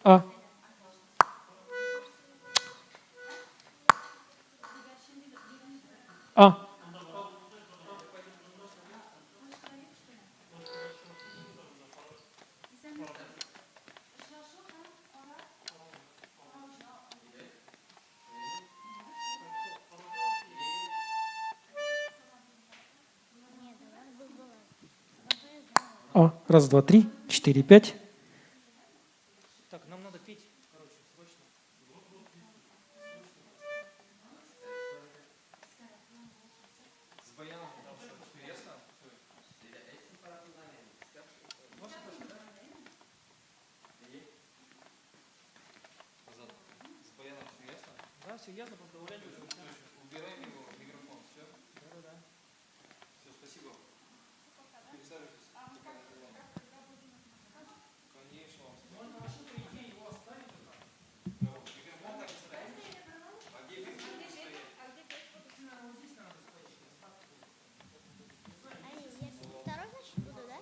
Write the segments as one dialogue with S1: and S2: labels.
S1: А. А. А. Раз, два, три, четыре, пять. Так, нам надо петь, короче, срочно. С баяном там все интересно. С баяном все ясно? Да, все ясно, просто убираем его микрофон, все? Да. Все, спасибо. Пересаживайтесь. Конечно. Можно вообще, по идее, его оставить там. Микрофон так и стоит. А где микрофон стоит? Вот здесь надо стоять.
S2: Второй, значит, буду, да?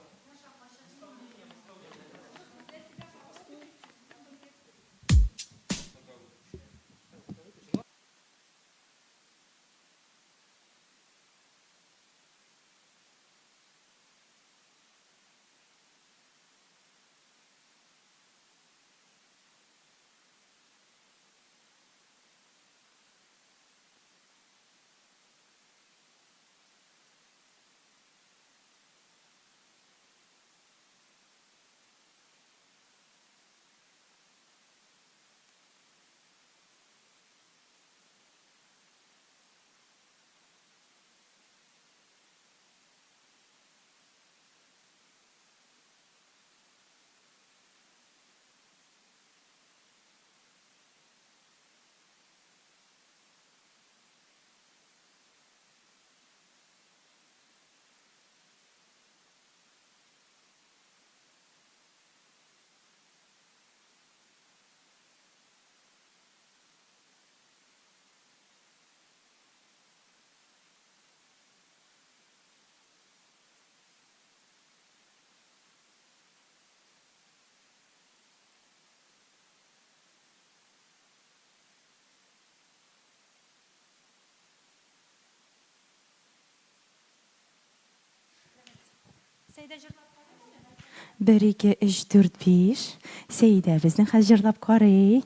S3: Bir, iki, üç, dört, beş. Seyda bizni hazırlap koray.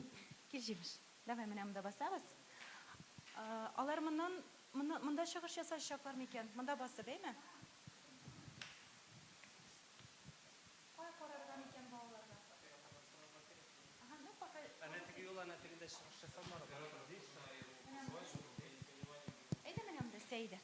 S4: Келжеміш. Давай міне мұнда басамыз. Алар мұнда шығыш жасаш шақлар мекен. Мұнда басы бей ме? Қой қорарған екен бауыларға. Әйді міне мұнда Сейді.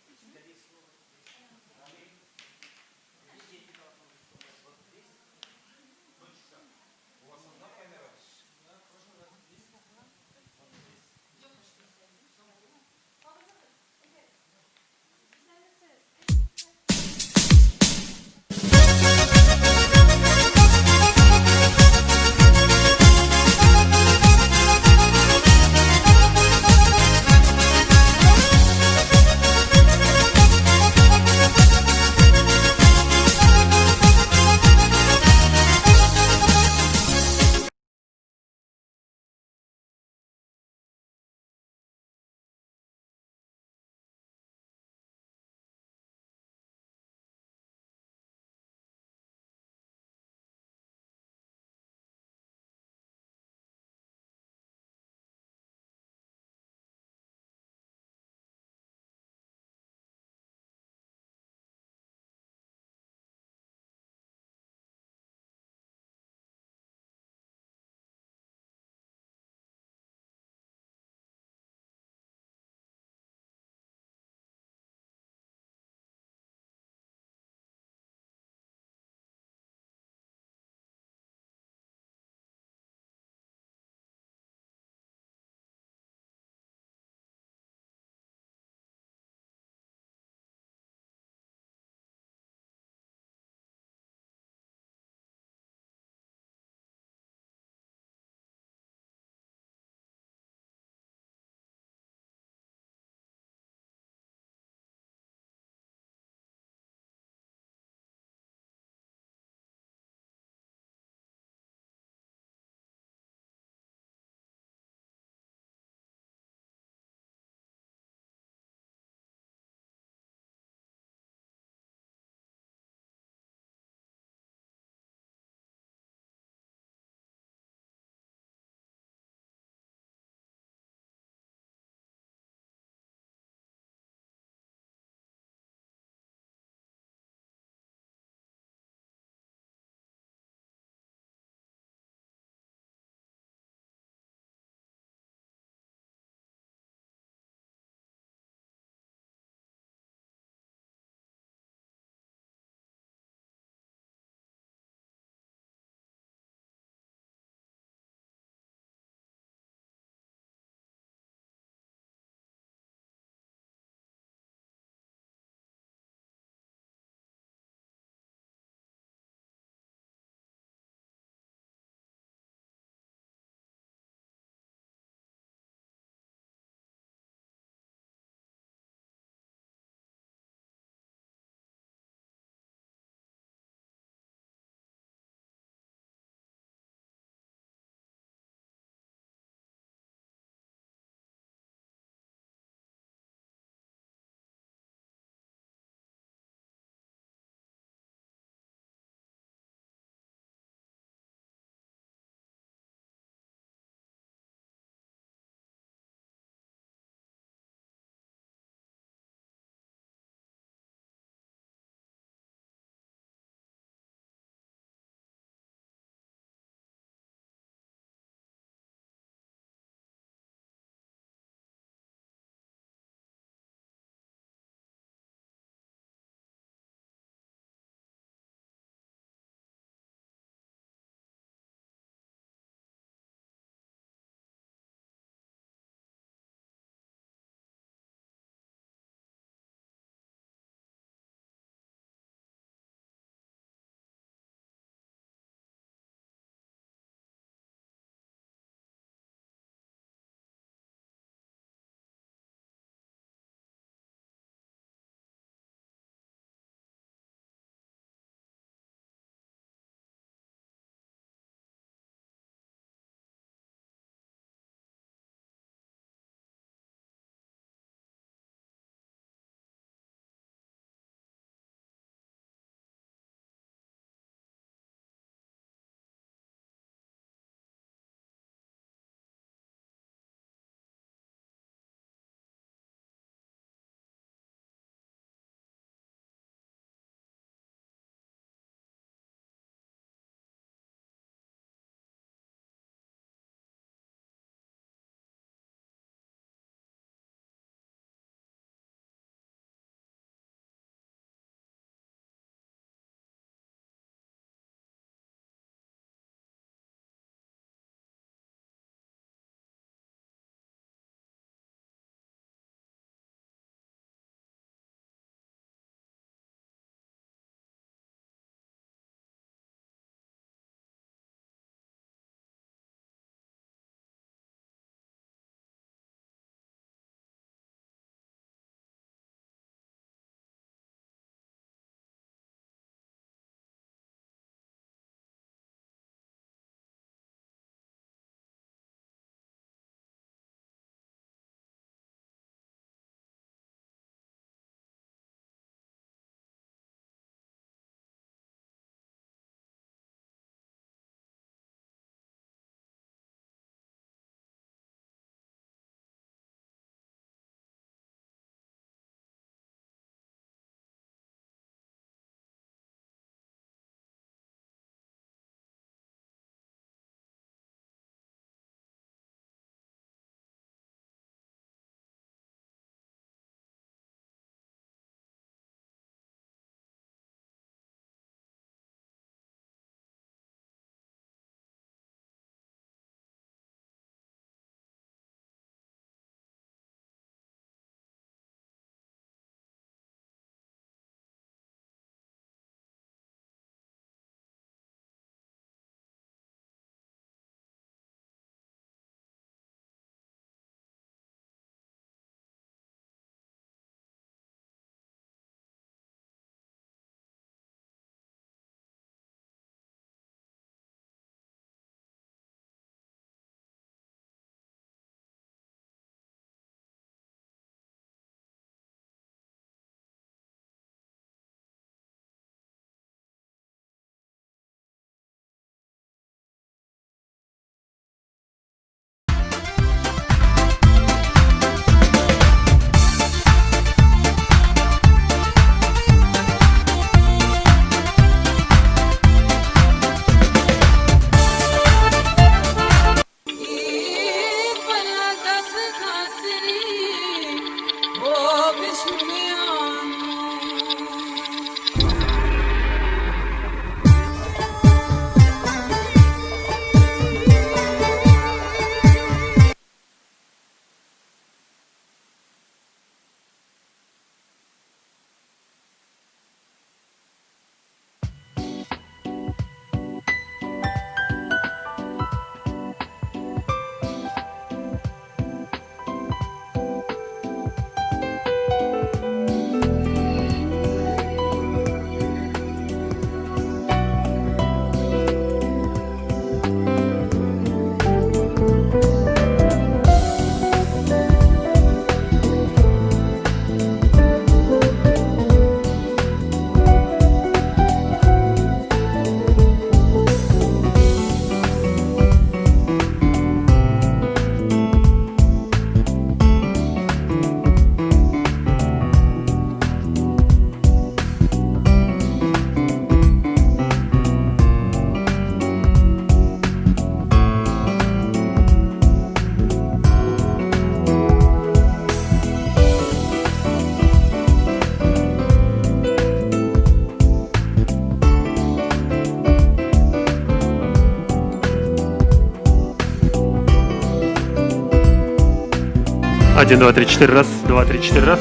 S5: 1, 2, 3, 4, раз, 2, 3, 4, раз.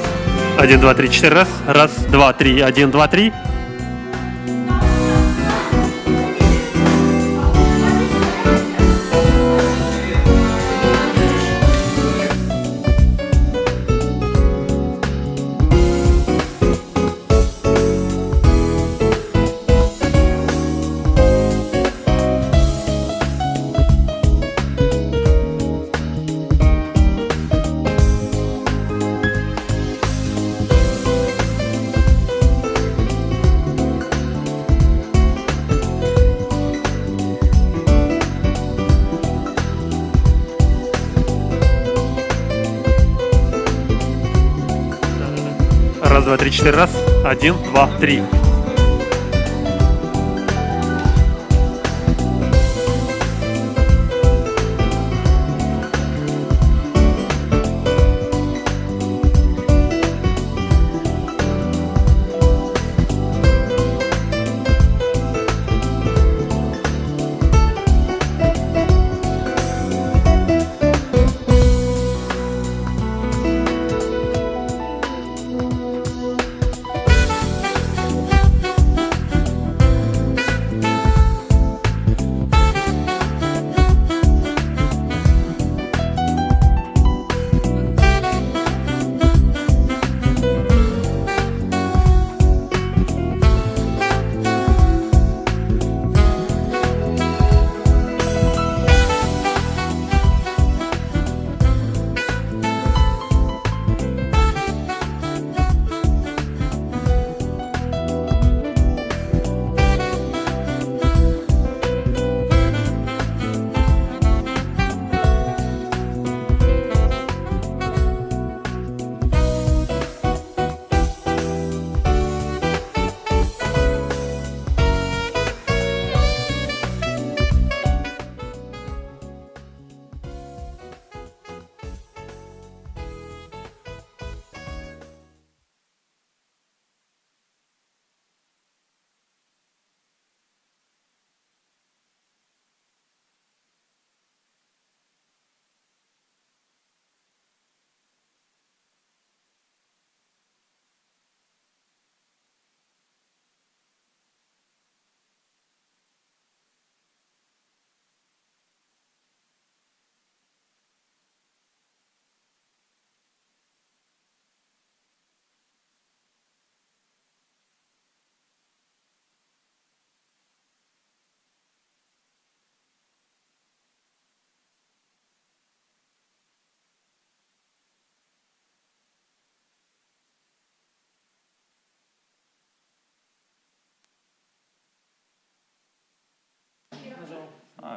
S5: 1, 2, 3, 4, раз. Раз, 2, 3, 1, 2, 3. Раз, два, три, четыре, раз. 1, 2, 3.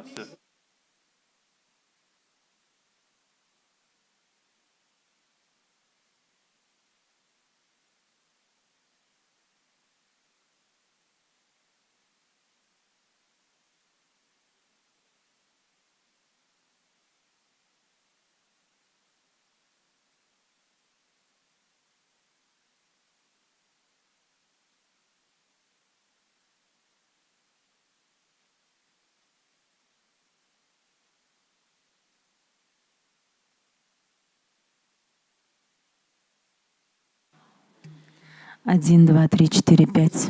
S5: Все.
S3: Один, два, три, четыре, пять.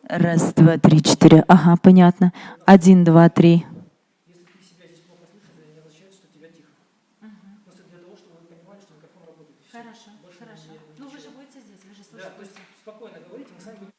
S3: Раз, два, три, четыре. Ага, понятно. 1, 2, 3.
S1: Если ты себя здесь плохо слышишь, это не означает, что тебя тихо. Просто для того, чтобы вы понимали, что микрофон работает. И всё.
S4: Хорошо,
S1: Больше
S4: хорошо. Ну вы же будете здесь, вы же
S1: Да,
S4: слышите.
S1: то есть спокойно говорите, мы сами будем.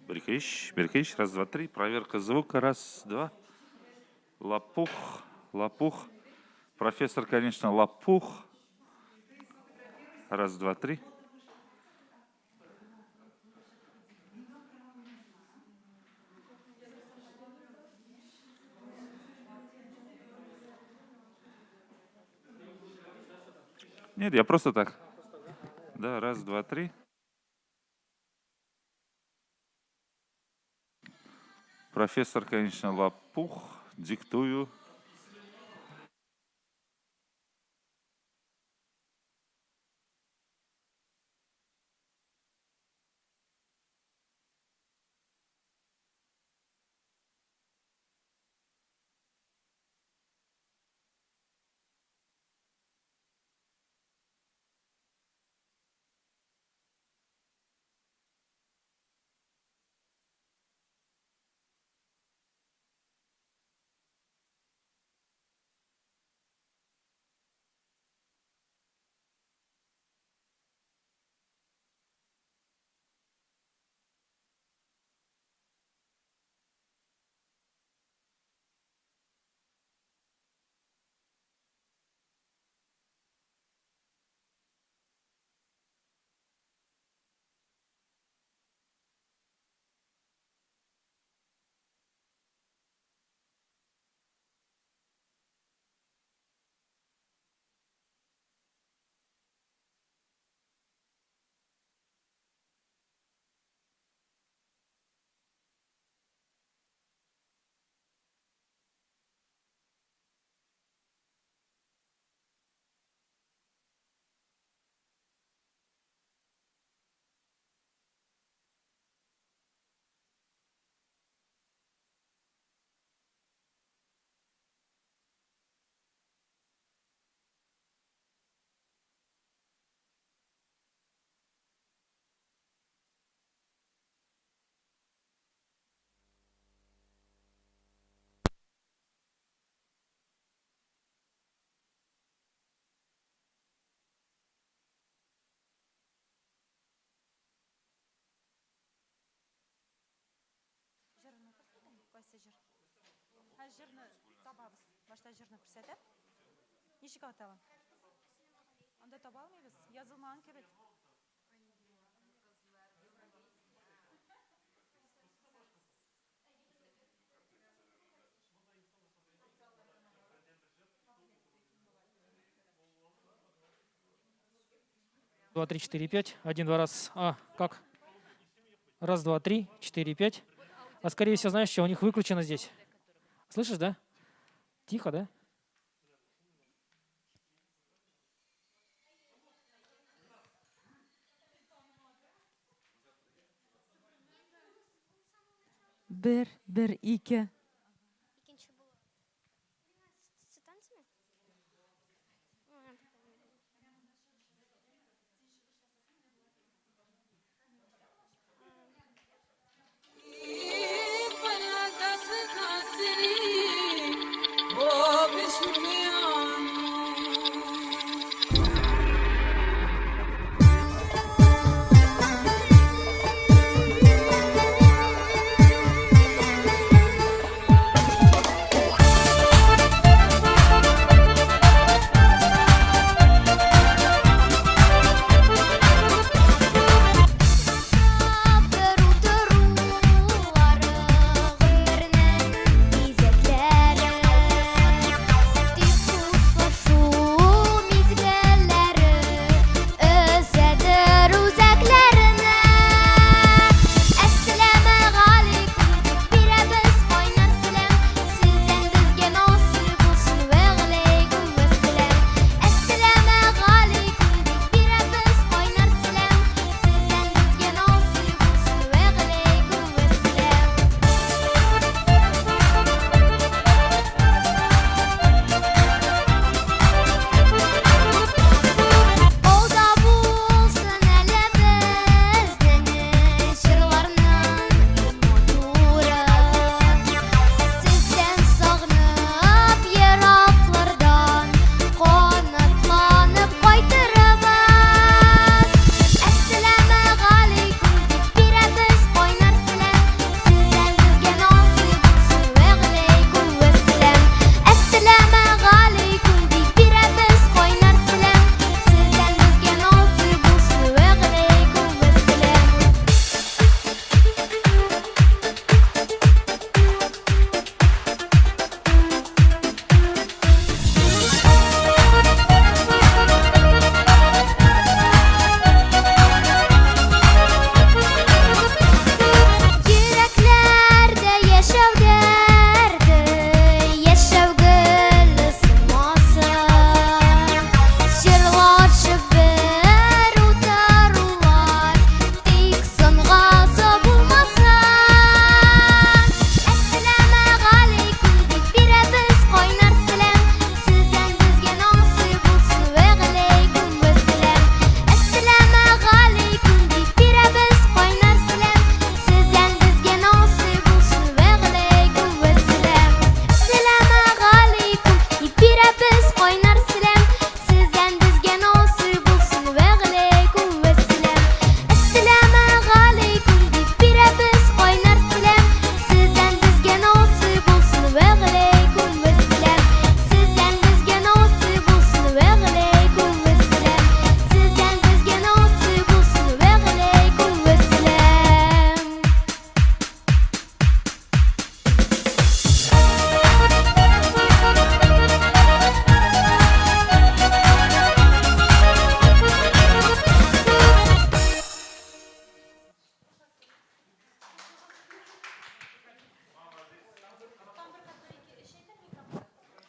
S6: Беркевич, раз, два, три. Проверка звука, раз, два. Лопух, лопух. Профессор, конечно, лопух. Раз, два, три. Нет, я просто так. Да, раз, два, три. Профессор, конечно, лопух. Диктую.
S4: Қайсы жер? Жерні табамыз. Башта жерні көрсетіп. Нешік аталым? Анда таба алмайбыз. Yazılmağın кебет.
S1: Два, три, четыре, пять. Один, два, раз. А, как? Раз, два, три, четыре, пять. А скорее всего, знаешь, что у них выключено здесь. Слышишь, да? Тихо, да?
S3: Bir, iki.
S2: İkinci bu. Станция mı?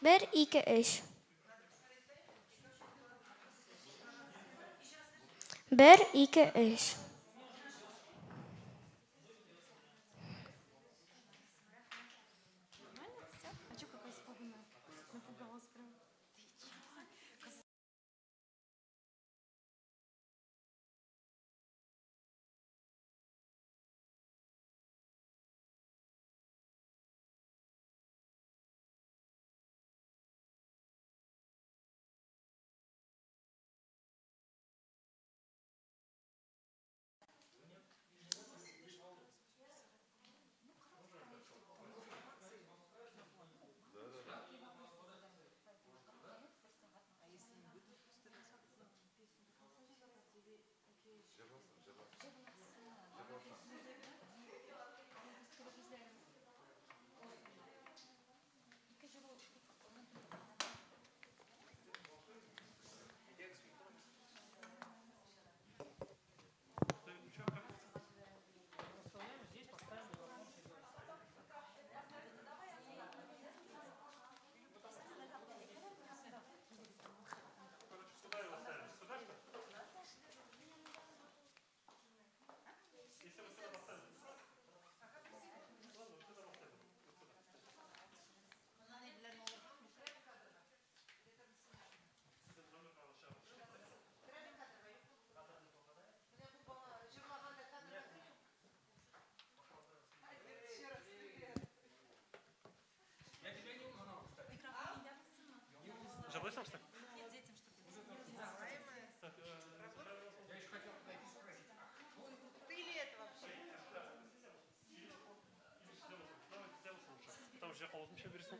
S2: 1, 2, 3. 1, 2, 3.
S4: А что какая испуганная? Напугалась прям.
S5: Жалуешься, что ли? Там же холодно еще берется.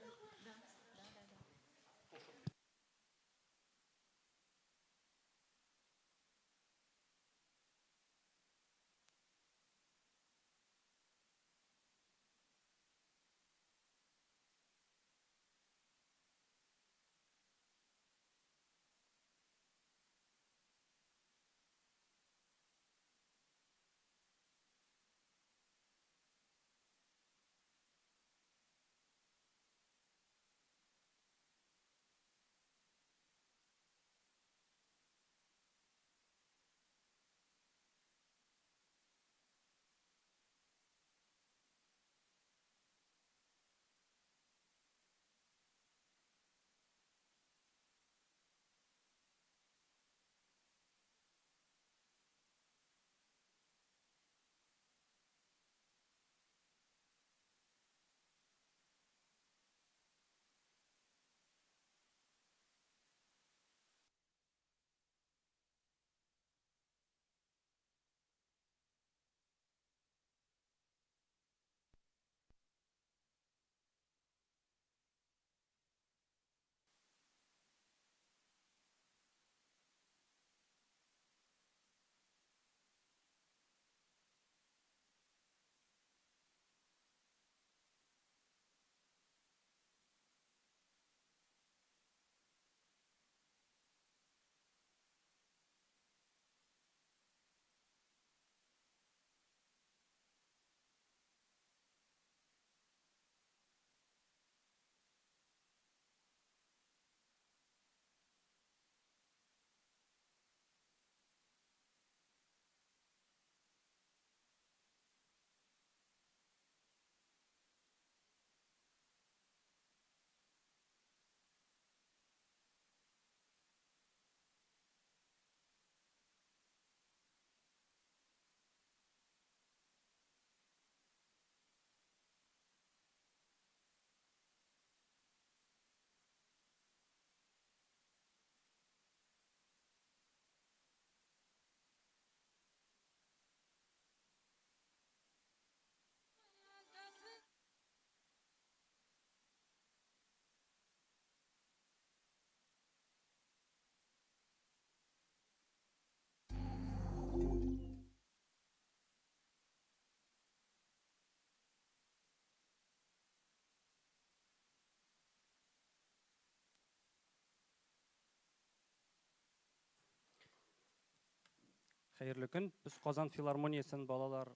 S7: Хәерле көн. Без Казан филармониясен балалар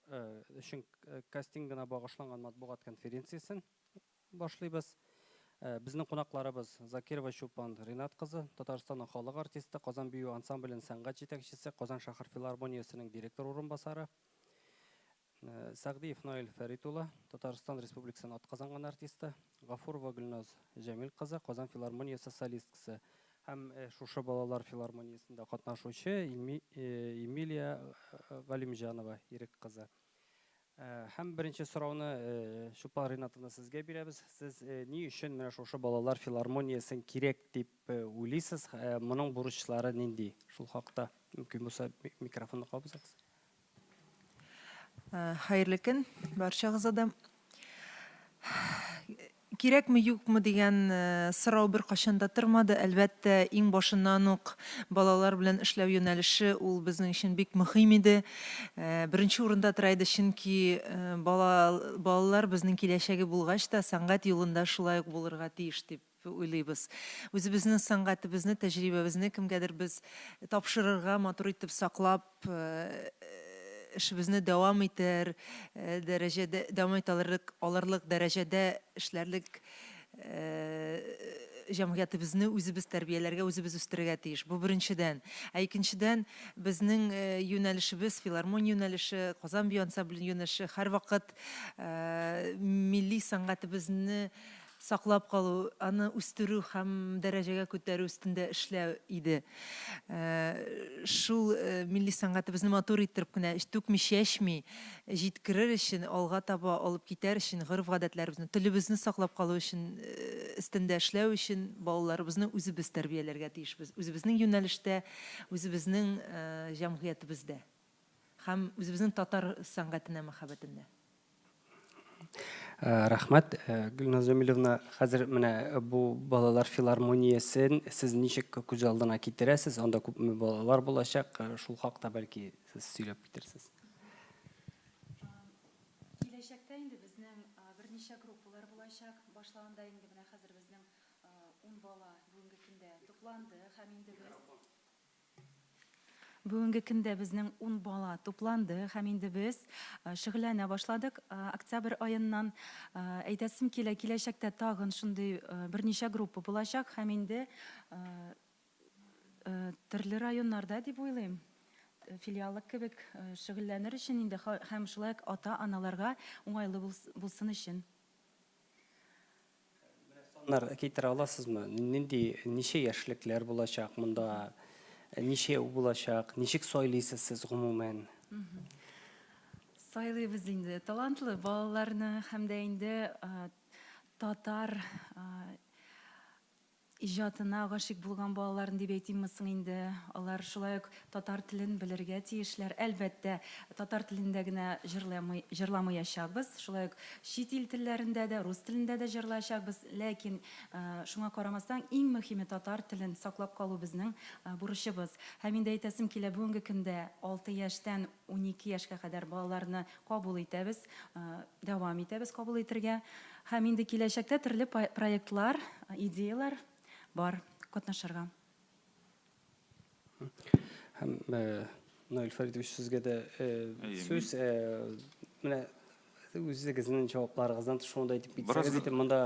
S7: өчен кастингына багышланган матбугат конференциясен башлыйбыз. Біздің қонақларыбыз Закирова Шупан Ринат қызы, Татарстанның халық артисті, Қазан бию ансамблінің сәнғат жетекшісі, Қазан шахар филармониясының директор орынбасары. Сағдиев Наиль Фәритулла, Татарстан Республикасының атқазанған артисті, Ғафурова Гүлназ Жәмил қызы, Қазан филармониясы солисткісі, һәм шушы балалар филармониясында катнашучы Эмилия Галимжанова Ирек қызы. Һәм беренче сорауны Шупан Ринатовна сезгә бирәбез. Сез ни өчен менә шушы балалар филармониясын кирәк дип уйлыйсыз? Моның бурычлары нинди? Шул хакта мөмкин булса микрофонны кабызыгыз.
S8: Хәерле көн барчагызга да. Кирәкме юкмы дигән сорау бер кашанда тормады. Әлбәттә, иң башыннан ук балалар белән эшләү юнәлеше ул безнең өчен бик мөһим иде. Беренче урында тора иде, чөнки балалар безнең киләчәге булгач та сәнгать юлында шулай ук булырга тиеш дип уйлыйбыз. Үзебезнең сәнгатебезне, тәҗрибәбезне кемгәдер без тапшырырга, матур итеп саклап, эшебезне дәвам итәр дәрәҗәдә, дәвам алырлык дәрәҗәдә эшләрлек җәмгыятебезне үзебез тәрбияләргә, үзебез үстерергә тиеш. Бу беренчедән. Икенчедән, безнең юнәлешебез, филармония юнәлеше, Казан бию ансамбле юнәлеше һәрвакыт милли сәнгатебезне саклап калу, аны үстерү һәм дәрәҗәгә күтәрү өстендә эшләү иде. Шул милли сәнгатебезне матур иттереп кенә, түкми чәчми, җиткерер өчен, алга таба алып китәр өчен, гореф-гадәтләребезне, телебезне саклап калу өчен, өстендә эшләү өчен балаларыбызны үзебез тәрбияләргә тиешбез. Үзебезнең юнәлештә, үзебезнең җәмгыятебездә һәм үзебезнең татар сәнгатенә мәхәббәтендә.
S7: Рәхмәт. Гүлназ Жәмиловна, хәзер менә бу балалар филармониясын сез ничек күз алдына китерәсез? Анда күпме балалар булачак? Шул хакта бәлки сез сөйләп китерсез.
S4: Киләчәктә инде безнең берничә группалар булачак. Башлаганда инде менә хәзер безнең 10 бала бүгенге көндә тупланды һәм инде Бүгенге көндә безнең 10 бала тупланды һәм инде без шөгыльләнә башладык. Октябрь аеннан әйтәсем килә, киләчәктә тагын шундый берничә группа булачак һәм инде төрле районнарда дип уйлыйм. Филиаллык кебек шөгыльләнер өчен инде һәм шулай ата-аналарга уңайлы булсын өчен.
S7: Саннар китерә аласызмы? Нинди ничә яшьлекләр булачак монда? Ничә булачак? Ничек сайлыйсыз сез гомумән?
S4: Сайлыйбыз инде талантлы балаларны һәм дә инде татар иҗатына гашыйк булган балаларны дип әйтимме соң инде. Алар шулай ук татар телен белергә тиешләр. Әлбәттә, татар телендә генә җырламаячакбыз. Шулай ук чит ил телләрендә дә, рус телендә дә җырлаячакбыз. Ләкин шуңа карамастан иң мөһиме татар телен саклап калу безнең бурычыбыз. Һәм инде әйтәсем килә, бүгенге көндә 6 яшьтән 12 яшькә кадәр балаларны кабул итәбез, дәвам итәбез кабул итәргә. Һәм инде киләчәктә төрле проектлар, идеялар бар катнашырга.
S7: Һәм Наиль Фәритович, сезгә дә сүз, менә үзегезнең җавапларыгыздан шунда әйтеп китсәгез, монда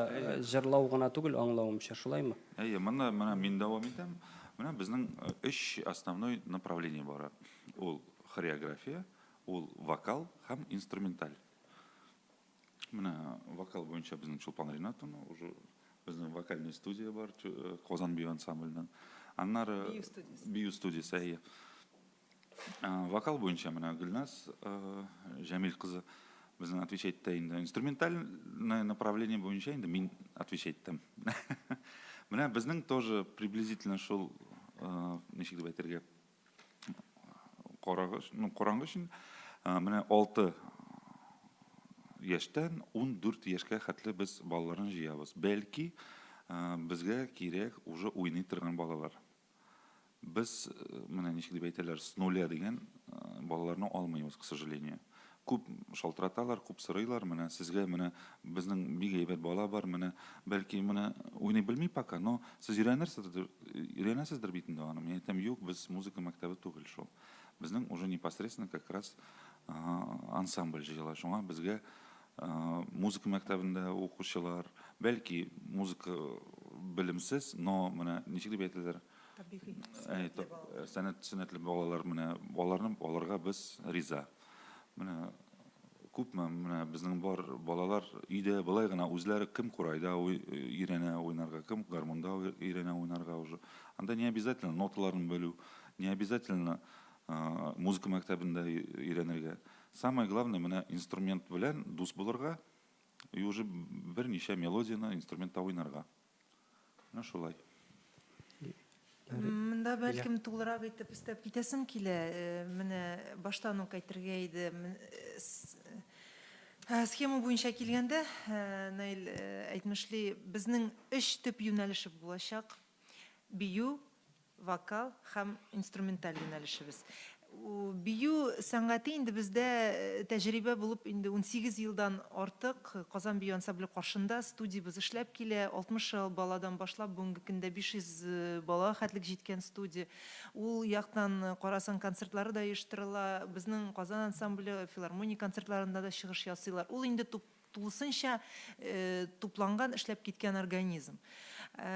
S7: җырлау гына түгел, аңлавымча, шулаймы?
S6: Менә мин дәвам итәм. Менә безнең 3 основной направление бар. Ул хореография, ул вокал һәм инструменталь. Менә вокал буенча безнең Шулпан Ринатовна, уже безнең вокальная студия бар, Казан бию ансамбльнең. Аннары бию студиясе. Вокал буенча менә Гүлназ Жәмил кызы безнең отвечать итә инде. Инструментальное направление буенча инде мин отвечать итәм. Менә безнең тоже приблизительно шул ничек дип әйтергә караңгы өчен менә 6 яшьтән 14 яшькә хәтле без балаларны җыябыз. Бәлки безгә кирәк уже уйный торган балалар. Без менә ничек дип әйтәләр, с нуля дигән балаларны алмыйбыз, к сожалению. Күп шалтыраталар, күп сорыйлар, менә сезгә менә безнең бик әйбәт бала бар, менә бәлки менә уйный белми пока, но сез өйрәнәсездер бит инде аны. Мин әйтәм, юк, без музыка мәктәбе түгел шул. Безнең уже непосредственно как раз ансамбль җыела. Шуңа безгә музыка мәктәбендә укучылар, бәлки музыка белемсез, но менә ничек дип әйтәләр? Сәнәтле балалар, менә аларга без риза. Менә күпме менә безнең бар балалар өйдә былай гына үзләре кем курайда өйрәнә уйнарга, кем гармонда өйрәнә уйнарга уже. Анда не обязательно ноталарын белү, не обязательно музыка мәктәбендә өйрәнергә. Самое главное менә инструмент белән дус булырга и уже берничә мелодияны инструментта уйнарга. Менә шулай.
S8: Монда бәлкем тулырак итеп истәп китәсем килә. Менә баштан ук әйтергә иде. Схема буенча килгәндә, Наил әйтмешли, безнең 3 төп юнәлеше булачак: бию, вокал һәм инструменталь юнәлешебез. Бию сәнгате инде бездә тәҗрибә булып инде 18 елдан артык Казан бию ансамбле каршында студиябыз эшләп килә. 60 баладан башлап бүгенге көндә 500 бала хәтлек җиткән студия. Ул яктан карасан концертлары да оештырыла. Безнең Казан ансамбле филармония концертларында да чыгыш ясыйлар. Ул инде тулысынча тупланган, эшләп киткән организм.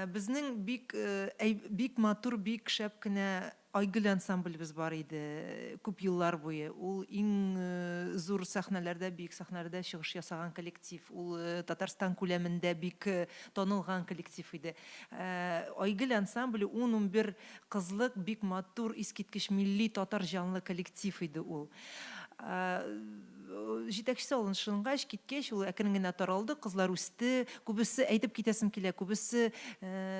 S8: Безнең бик матур, бик шәп кенә Айгөл ансамблебез бар иде күп еллар буе. Ул иң зур сәхнәләрдә, бик сәхнәләрдә чыгыш ясаган коллектив. Ул Татарстан күләмендә бик танылган коллектив иде. Айгөл ансамбле 10-11 кызлык, бик матур, искиткеч милли татар җанлы коллектив иде ул. Җитәкчесе алынышынгач, киткәч, ул әкрен генә таралды, кызлар үсте, күбесе әйтеп китәсем килә, күбесе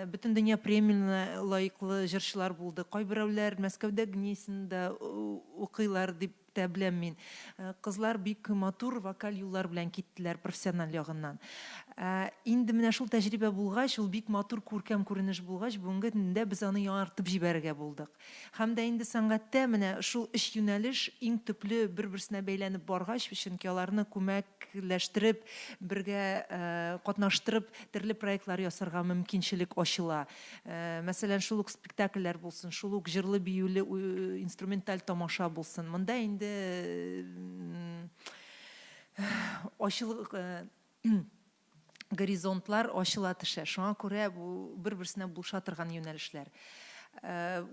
S8: бөтен дөнья премиясына лаеклы җырчылар булды. Кайберәүләр Мәскәүдә Гнесинда укыйлар дип тә беләм мин. Кызлар бик матур вокаль юллар белән киттеләр профессиональ ягыннан. Инде менә шул тәҗрибә булгач, ул бик матур күркәм күренеш булгач, бүгенге көндә без аны яңартып җибәрергә булдык. Һәм дә инде сәнгатьтә менә шул 3 юнәлеш иң төпле бер-берсенә бәйләнеп баргач, чөнки аларны күмәкләштереп, бергә катнаштырып, төрле проектлар ясарга мөмкинчелек ачыла. Мәсәлән, шул ук спектакльләр булсын, шул ук җырлы биюле инструменталь тамаша булсын. Монда инде ачылык горизонтлар ачыла төшә. Шуңа күрә бу бер-берсенә булыша торган юнәлешләр.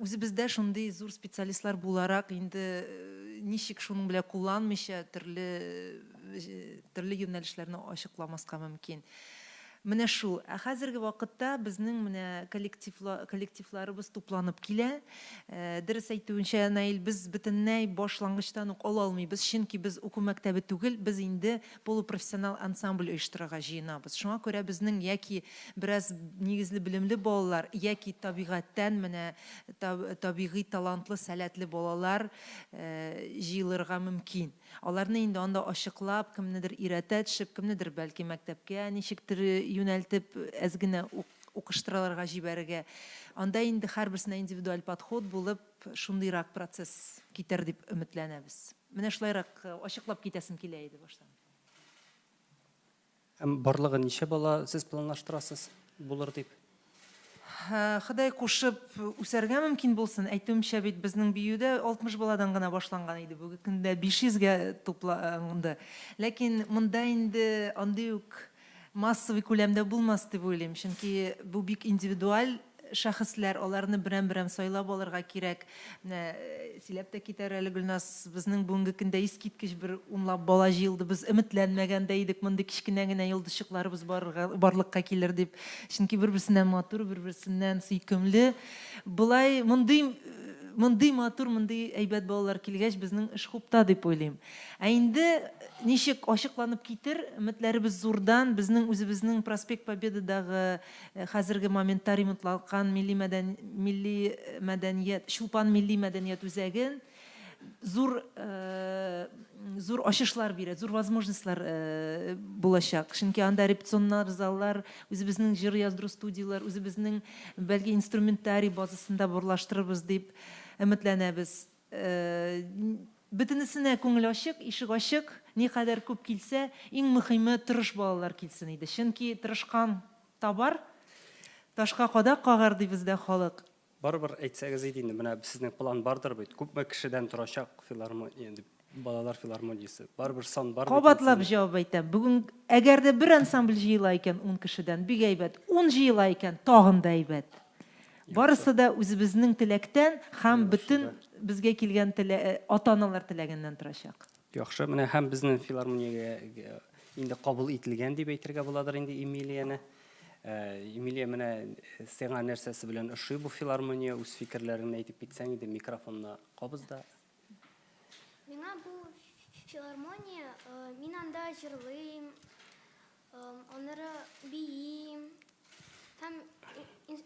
S8: Үзебездә шундый зур специалистлар буларак инде ничек шуның белән кулланмыйча төрле юнәлешләрне ачыкламаска мөмкин. Менә шул. Хәзерге вакытта безнең менә коллективларыбыз тупланып килә. Дөрес әйтүенчә, Наил, без бөтенләй башлангычтан ук ала алмыйбыз, чөнки без уку мәктәбе түгел, без инде полупрофессионал ансамбль оештырырга җыенабыз. Шуңа күрә безнең яки бераз нигезле белемле балалар, яки табигатьтән менә табигый талантлы, сәләтле балалар җыелырга мөмкин. Аларны инде анда ачыклап, кемнедер өйрәтә төшеп, кемнедер бәлки мәктәпкә ничектер юнәлтеп, әз генә укыштыраларга җибәрергә. Анда инде һәрберсенә индивидуаль подход булып, шундыйрак процесс китер дип өметләнәбез. Менә шулайрак ачыклап китәсем килә иде баштан.
S7: Барлыгы ничә бала сез планлаштырасыз булыр дип?
S8: Ходай кушып үсәргә мөмкин булсын. Әйтүемчә бит безнең биюдә 60 баладан гына башланган иде. Бүген көндә 500-гә тупланды. Ләкин монда инде андый ук массовый күләмдә булмас дип уйлыйм. Чөнки бу бик индивидуаль шәхесләр, аларны берәм-берәм сайлап алырга кирәк. Сөйләп тә китәр әле Гөлназ, безнең бүгенге көндә искиткеч бер унлап бала җыелды. Без өметләнмәгәндә идек, монда кичкенә генә йолдызчыкларыбыз барлыкка килер дип. Чөнки бер-берсеннән матур, бер-берсеннән сөйкемле. Булай мондый матур, мондый әйбәт балалар килгәч, безнең эш хупта дип уйлыйм. Инде ничек ачыкланып китер, өметләребез зурдан, безнең үзебезнең Проспект Победадагы хәзерге моментта ремонтланган милли мәдәният, Чулпан милли мәдәният үзәген зур ачышлар бирә, зур возможностьлар булачак. Чөнки анда репетиционнар заллар, үзебезнең җыр яздыру студиялар, үзебезнең бәлки инструментарий базасында берлаштырырбыз дип өметләнәбез. Бөтенесенә күңел ачык, ишек ачык, никадәр күп килсә, иң мөһиме тырыш балалар килсен иде. Чөнки тырышкан табар, ташка кадак кагар ди бездә халык.
S7: Барыбер әйтсәгез иде инде, менә сезнең план бардыр бит. Күпме кешедән торачак филармония дип. балалар филармониясы. Барбір сан бар.
S8: Кабатлап җавап әйтәм. Бүген әгәр дә бер ансамбль җыела икән 10 кешедән, бик әйбәт. 10 җыела икән, тагын да әйбәт. Барысы да үзебезнең теләктән һәм бөтен безгә килгән ата-аналар теләгеннән торачак.
S7: Яхшы, менә һәм безнең филармониягә инде кабул ителгән дип әйтергә буладыр инде Эмилияны. Эмилия менә сиңа нәрсәсе белән ошый бу филармония, үз фикерләрен әйтеп китсәң иде микрофонна кабызда.
S2: Миңа бу филармония, мин анда җырлыйм, аннары биим, һәм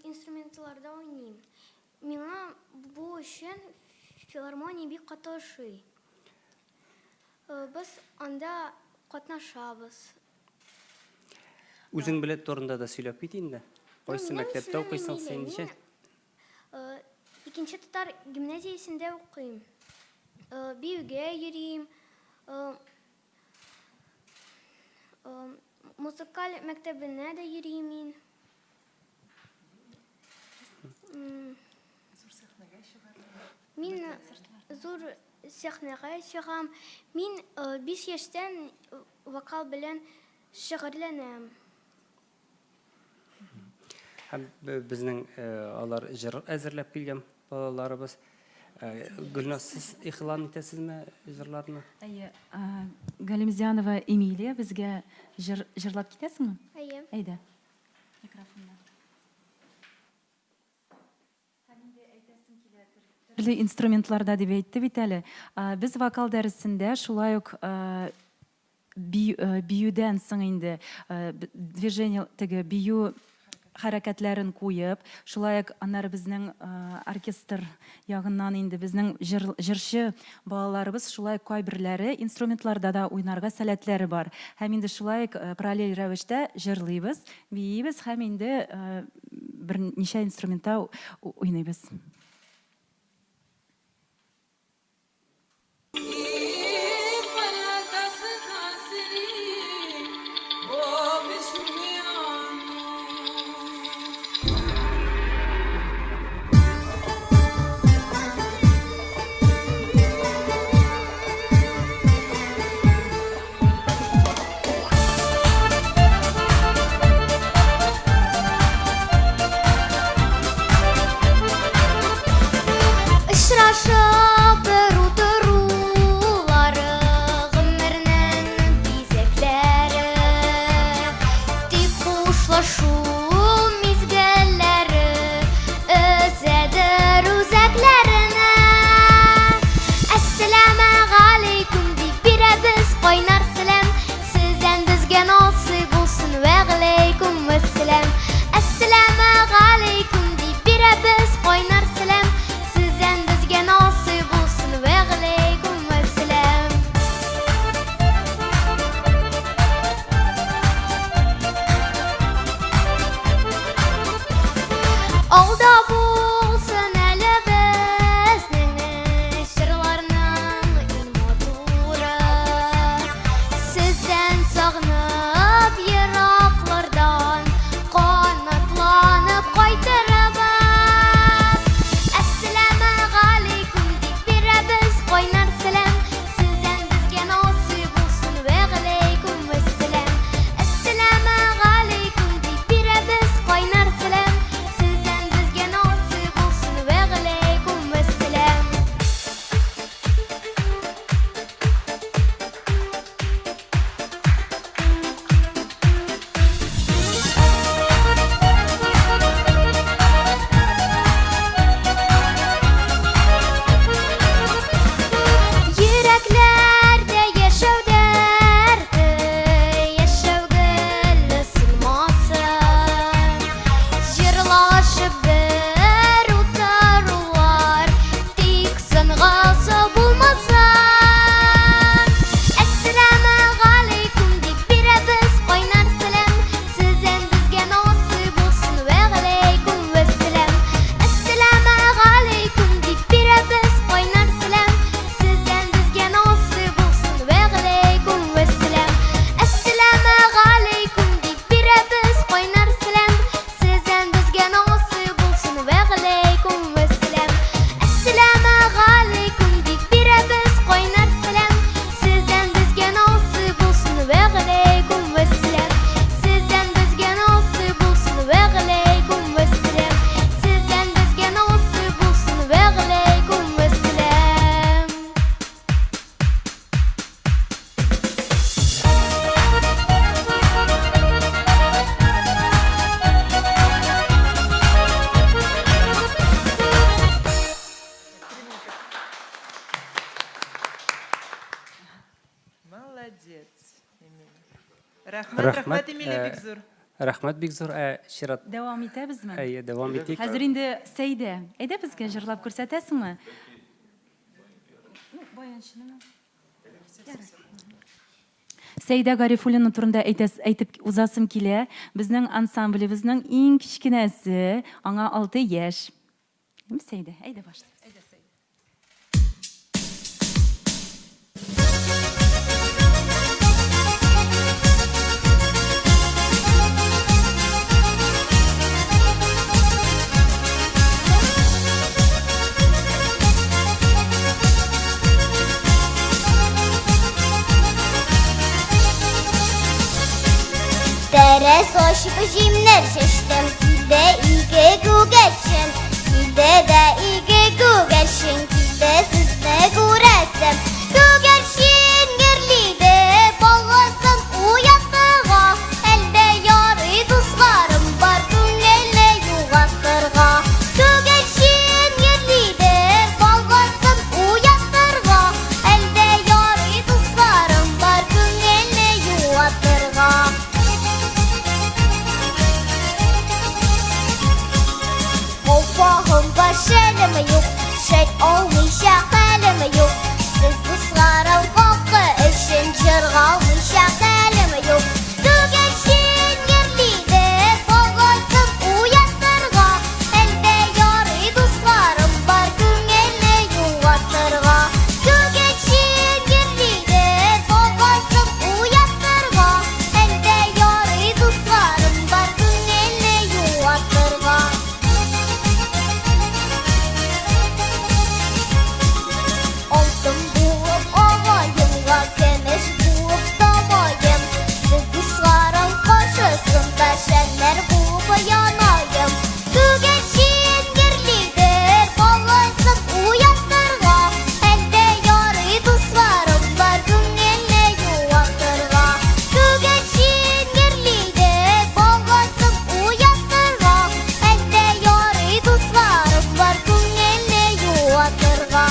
S2: инструментларда уйныйм. Миңа бу өчен филармония бик каты ошый. Без анда катнашабыз.
S7: Үзең билет турында да сөйләп кит инде. Кайсы мәктәптә укыйсың син ничә?
S2: Икенче татар гимназиясендә укыйм. Биюгә йөрим. Музыкаль мәктәбенә дә йөрим мин. Мин зур сәхнәгә чыгам. Мин 5 яшьтән вокал белән шөгыльләнәм.
S7: Һәм безнең алар җыр әзерләп килгән балаларыбыз. Гөлназ, сез ихлан итәсезме җырларны?
S4: Әйе, Галимзянова Эмилия безгә җырлап китәсеңме?
S2: Әйе.
S4: Әйдә. Төрле инструментларда дип әйтте бит әле. Без вокал дәресендә шулай ук биюдән соң инде движение теге бию хәрәкәтләрен куеп, шулай ук аннары безнең оркестр ягыннан инде безнең җырчы балаларыбыз шулай кайберләре инструментларда да уйнарга сәләтләре бар. Һәм инде шулай ук параллель рәвештә җырлыйбыз, биебез һәм инде берничә инструментта уйныйбыз.
S8: Рәхмәт Эмилия бик зур.
S7: Рәхмәт бик зур. Шират,
S4: Дәвам итәбезме?
S7: әйе, дәвам итик.
S4: Хәзер инде Сәйдә, әйдә безгә җырлап күрсәтәсеңме? Сәйдә Гарифуллина турында әйтеп узасым килә. Безнең ансамблебезнең иң кичкенәсе, аңа 6 яшь. Сәйдә, әйдә башла.
S2: Dərəs aşıb jimlər şəşdim, sildə ilgə gügəşin, sildə də ilgə gügəşin, sildə sizdə gürəsəm. Gügəşin yerlidə bağlasın uyatırğa, əldə yarı dostlarım var günlərlə yuğatırğa. Gügəşin yerlidə bağlasın uyatırğa, əldə yarı dostlarım var günlərlə yuğatırğa. Fahımda şəlimi yox, şək olmayacaq əlimi yox. Siz dostlarım qalqı işin cırğalmayacaq əlimi yox. Gügəşin yerlidə bağlasın uyatırğa, əldə yarı dostlarım var günlərlə yuvatırğa. Gügəşin yerlidə bağlasın uyatırğa, əldə yarı dostlarım var günlərlə yuvatırğa. Altın bulup ağayımğa kemeş bulup damayım. Siz dostlarım karşısında şenler bulup yanayım. Gügəşin yerlidir bağlasın uyatırğa, əldə yarı dostlarım var günlərlə yuvatırğa. Gügəşin yerlidir bağlasın uyatırğa, əldə yarı dostlarım var günlərlə yuvatırğa.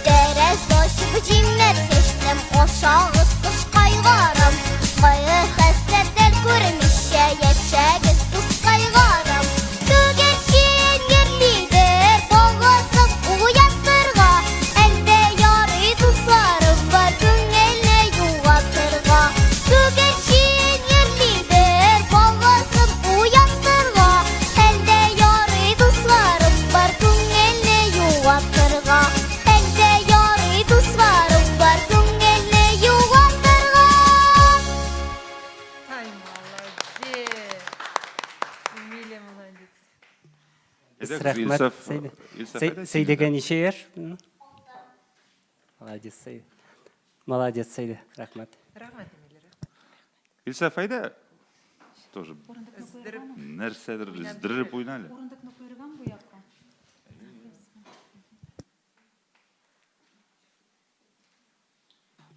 S2: Dərəz aşıb cimlər keçdim, aşağız qış qayğarım. Qayğı həsrətlər görmüşə, yəçəgiz qız qayğarım. Gügəşin yerlidir bağlasın uyatırğa, əldə yarı dostlarım var günlərlə yuvatırğa. Gügəşin yerlidir bağlasın uyatırğa, əldə yarı dostlarım var günlərlə yuvatırğa. Əldə yarı dostlarım var günlərlə yuvatırğa.
S8: Ay молодец. Эмилия молодец.
S7: Рәхмәт, Сәйдә. Сәйдәгә ничә яшь? Молодец, Сәйдә. Молодец, Сәйдә. Рәхмәт.
S8: Рәхмәт Эмилия.
S6: Илсаф әйдә тоже нәрсәдер издереп уйна әле.
S4: Урындыкны куйырган бу якка.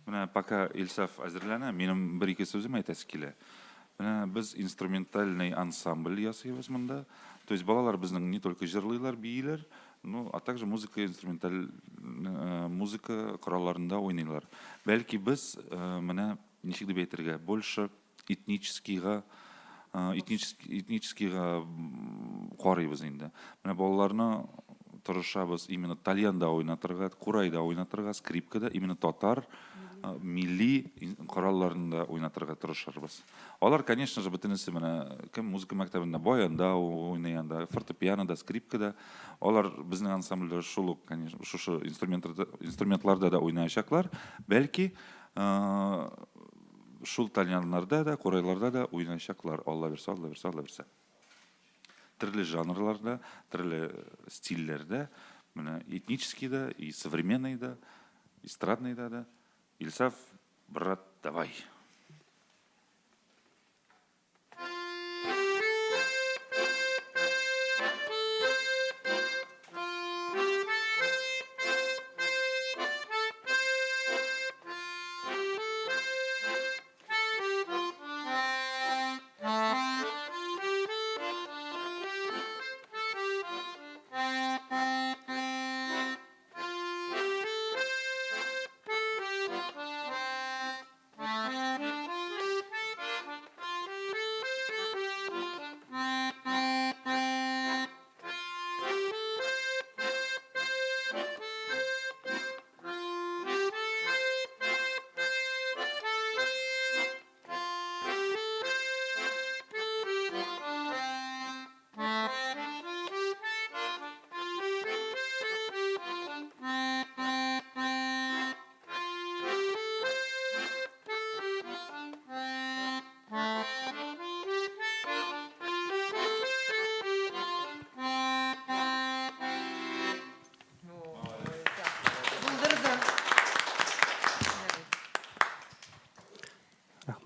S6: Менә пока Илсаф әзерләнә, минем бер-ике сүзем әйтәсе килә. Менә без инструментальный ансамбль ясыйбыз монда. То есть балалар безнең не только җырлыйлар, бийләр, ну, а также музыка коралларында уйныйлар. Бәлки без менә ничек дип әйтергә, больше этническийга карыйбыз инде. Менә балаларны тырышабыз именно тальянда уйнатырга, курайда уйнатырга, скрипкада, именно татар милли коралларында уйнатырга тырышабыз. Алар, конечно же, бөтенесе менә кем музыка мәктәбендә баянда уйнаянда, фортепианода, скрипкада, алар безнең ансамбльдә шул ук, конечно, шушы инструментларда да уйнаячаклар. Бәлки шул тальяннарда да, курайларда да уйнаячаклар. Алла берсә, Алла берсә, Алла берсә. Төрле жанрларда, төрле стильләрдә, менә этнический да, и современный да, эстрадный да. Ильсаф, брат, давай.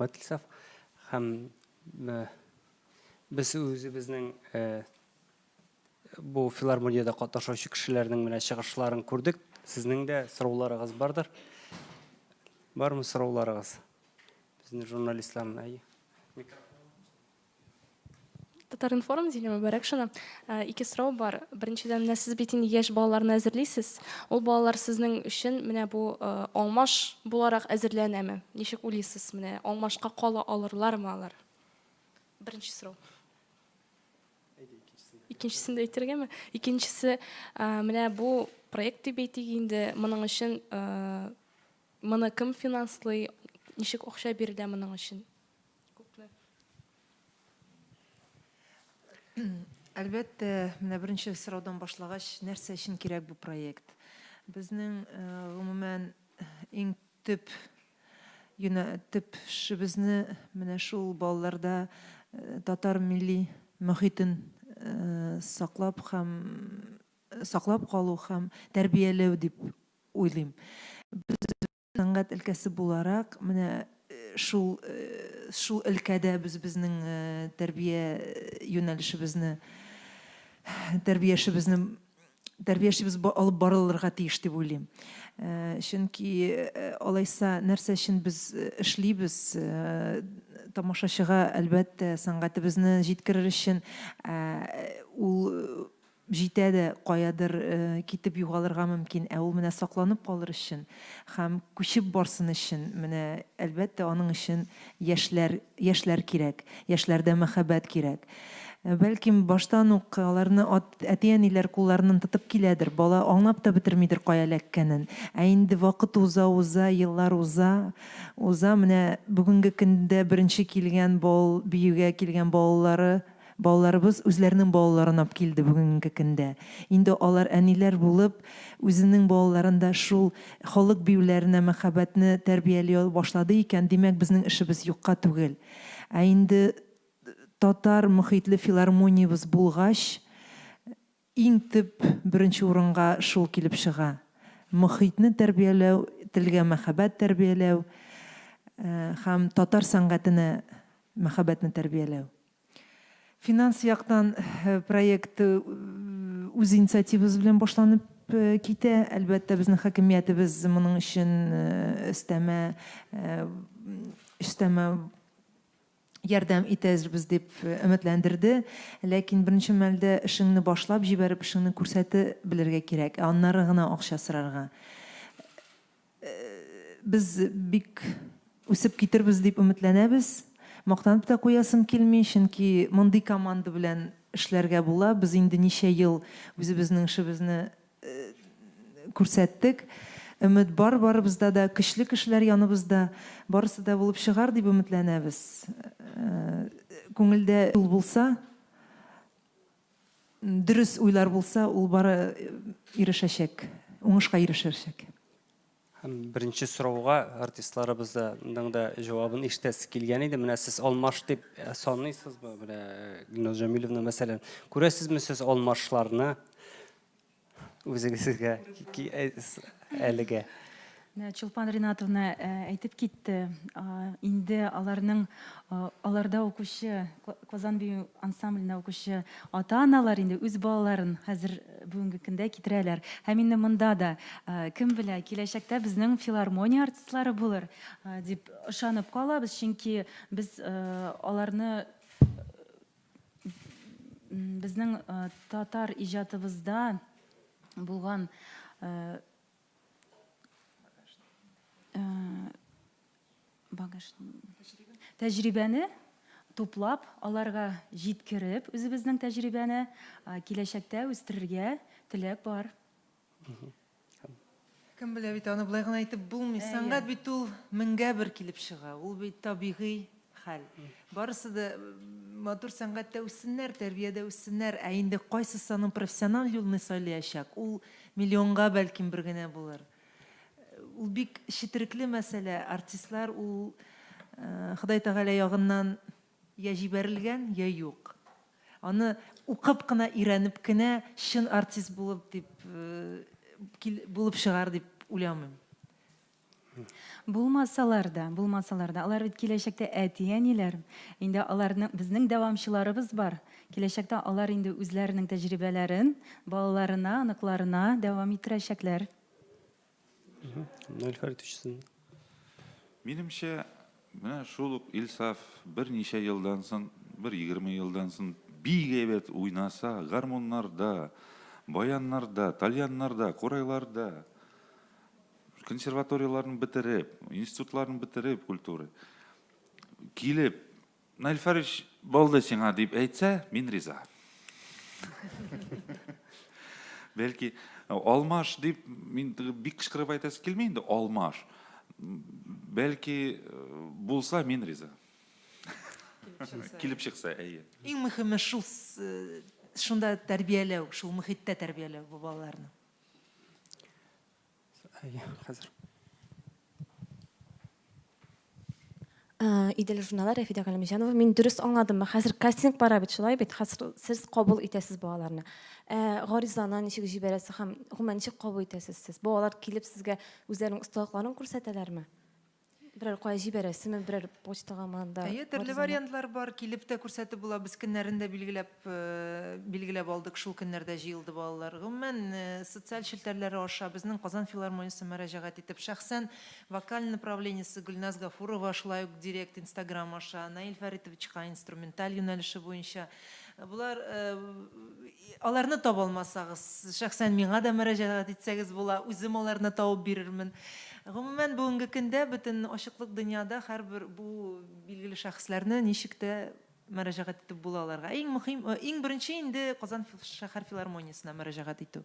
S7: рәхмәт Илсаф. Һәм без үзебезнең бу филармониядә катнашучы кешеләрнең менә чыгышларын күрдек. Сезнең дә сорауларыгыз бардыр. Бармы сорауларыгыз? Безнең журналистларның
S9: Татар-информ дигән мөбарәк ике сорау бар. Беренчедән, менә сез бит инде яшь балаларны әзерлисез. Ул балалар сезнең өчен менә бу алмаш буларак әзерләнәме? Ничек уйлыйсыз, менә алмашка кала алырлармы алар? Беренче сорау. Икенчесен дә әйтергәме? Икенчесе, менә бу проект дип әйтик инде, моның өчен моны кем финанслый, ничек акча бирелә моның өчен?
S8: Әлбәттә, менә беренче сораудан башлагач, нәрсә өчен кирәк бу проект? Безнең гомумән иң төп эшебезне менә шул балаларда татар милли мөхитен саклап калу һәм тәрбияләү дип уйлыйм. Без сәнгать өлкәсе буларак, менә шул өлкәдә без безнең тәрбиячебез алып барылырга тиеш дип уйлыйм. Чөнки алайса нәрсә өчен без эшлибез, тамашачыга әлбәттә сәнгатебезне җиткерер өчен ул җитә дә каядыр китеп югалырга мөмкин, ул менә сакланып калыр өчен һәм күчеп барсын өчен менә әлбәттә аның өчен яшьләр кирәк, яшьләрдә мәхәббәт кирәк. Бәлким баштан ук аларны әти-әниләр кулларынан тотып киләдер, бала аңлап та бетермидер кая эләккәнен. Инде вакыт уза, еллар уза, менә бүгенге көндә беренче килгән биюгә килгән балаларыбыз үзләренең балаларын алып килде бүгенге көндә. Инде алар әниләр булып, үзенең балаларында шул халык биюләренә мәхәббәтне тәрбияли башлады икән, димәк безнең эшебез юкка түгел. Инде татар мөхитле филармониябыз булгач, иң төп беренче урынга шул килеп чыга. Мөхитне тәрбияләү, телгә мәхәббәт тәрбияләү һәм татар сәнгатенә мәхәббәтне тәрбияләү. Финанс яктан проект үз инициативабыз белән башланып китә. Әлбәттә безнең хакимиятебез моның өчен өстәмә ярдәм итәбез дип өметләндерде. Ләкин беренче мәлдә эшеңне башлап җибәреп, эшеңне күрсәтеп белергә кирәк. Аннары гына акча сорарга. Без бик үсеп китербез дип өметләнәбез. Мактанып та куясым килми, чөнки мондый команда белән эшләргә була. Без инде ничә ел үзебезнең эшебезне күрсәттек. Өмет бар, барыбызда да, көчле кешеләр яныбызда, барысы да булып чыгар дип өметләнәбез. Күңелдә ул булса, дөрес уйлар булса, ул бары ирешәчәк, уңышка ирешәчәк.
S7: Һәм беренче сорауга артистларыбызның да җавабын ишетәсе килгән иде. Менә сез алмаш дип саныйсызбы? Менә Гөлназ Җәмиловна мәсәлән, күрәсезме сез алмашларны үзегезгә әлегә?
S4: Чулпан Ринатовна әйтеп китте, инде аларда укучы, Казан бию ансамблендә укучы ата-аналар инде үз балаларын хәзер бүгенге көндә китерәләр. Һәм инде монда да кем белә, киләчәктә безнең филармония артистлары булыр дип ышанып калабыз, чөнки без аларны безнең татар иҗатыбызда булган тәҗрибәне туплап, аларга җиткереп, үзебезнең тәҗрибәне киләчәктә үстерергә теләк бар.
S8: Кем белә бит, аны булай гына әйтеп булмый. Сәнгать бит ул меңгә бер килеп чыга. Ул бит табигый хәл. Барысы да матур сәнгатьтә үссеннәр, тәрбиядә үссеннәр, инде кайсысы аның профессиональ юлны сайлаячак, ул миллионга бәлким бер генә булыр. Ул бик четерекле мәсьәлә. Артистлар ул Ходай Тәгалә ягыннан я җибәрелгән, я юк. Аны укып кына, өйрәнеп кенә чын артист булып чыгар дип уйламыйм.
S4: Булмасалар да, алар бит киләчәктә әти-әниләр. Инде аларның безнең дәвамчыларыбыз бар. Киләчәктә алар инде үзләренең тәҗрибәләрен балаларына, аныкларына дәвам иттерәчәкләр.
S7: Нәлфәрит өчсен.
S6: Менімше, мына шул ук Илсаф берничә елдан соң, 20 елдан соң бик әйбәт уйнаса, гармоннарда, баяннарда, тальяннарда, корайларда, консерваторияларын бетереп, институтларын бетереп культуры. Килеп, Нәлфәриш болды сиңа дип әйтсә, мин риза. Бәлки, алмаш дип, мин бик кычкырып әйтәсе килмәй инде, алмаш. Бәлки, булса, мин риза. Килеп чыкса, әйе.
S8: Иң мөһиме шул шунда тәрбияләү, шул мөхиттә тәрбияләү бу балаларны.
S7: Хәзер.
S9: Идел журналы Рәфидә Галимҗанова, мин дөрес аңладыммы? Хәзер кастинг бара бит, шулай бит? Хәзер сез кабул итәсез балаларны. Гаризаны ничек җибәрәсез һәм гомумән ничек кабул итәсез сез? Балалар килеп сезгә үзләренең осталыкларын күрсәтәләрме? Берәр кая җибәрәсезме? Берәр почтага манда?
S8: Әйе, төрле вариантлар бар. Килеп тә күрсәтеп була. Без көннәрендә билгеләп алдык. Шул көннәрдә җыелды балалар. Гомумән социаль челтәрләре аша безнең Казан филармониясе мөрәҗәгать итеп, шәхсән вокаль направлениесе Гөлназ Гафурова, шулай ук директ Инстаграм аша, Наил Фәритовичка инструменталь юнәлеше буенча. Булар аларны таба алмасагыз, шәхсән миңа да мөрәҗәгать итсәгез була, үзем аларны табып бирермен. Гомумән бүгенге көндә бөтен ачыклык дөньяда һәрбер бу билгеле шәхесләрне ничек тә мөрәҗәгать итеп була аларга. Иң беренче инде Казан шәһәр филармониясенә мөрәҗәгать итү.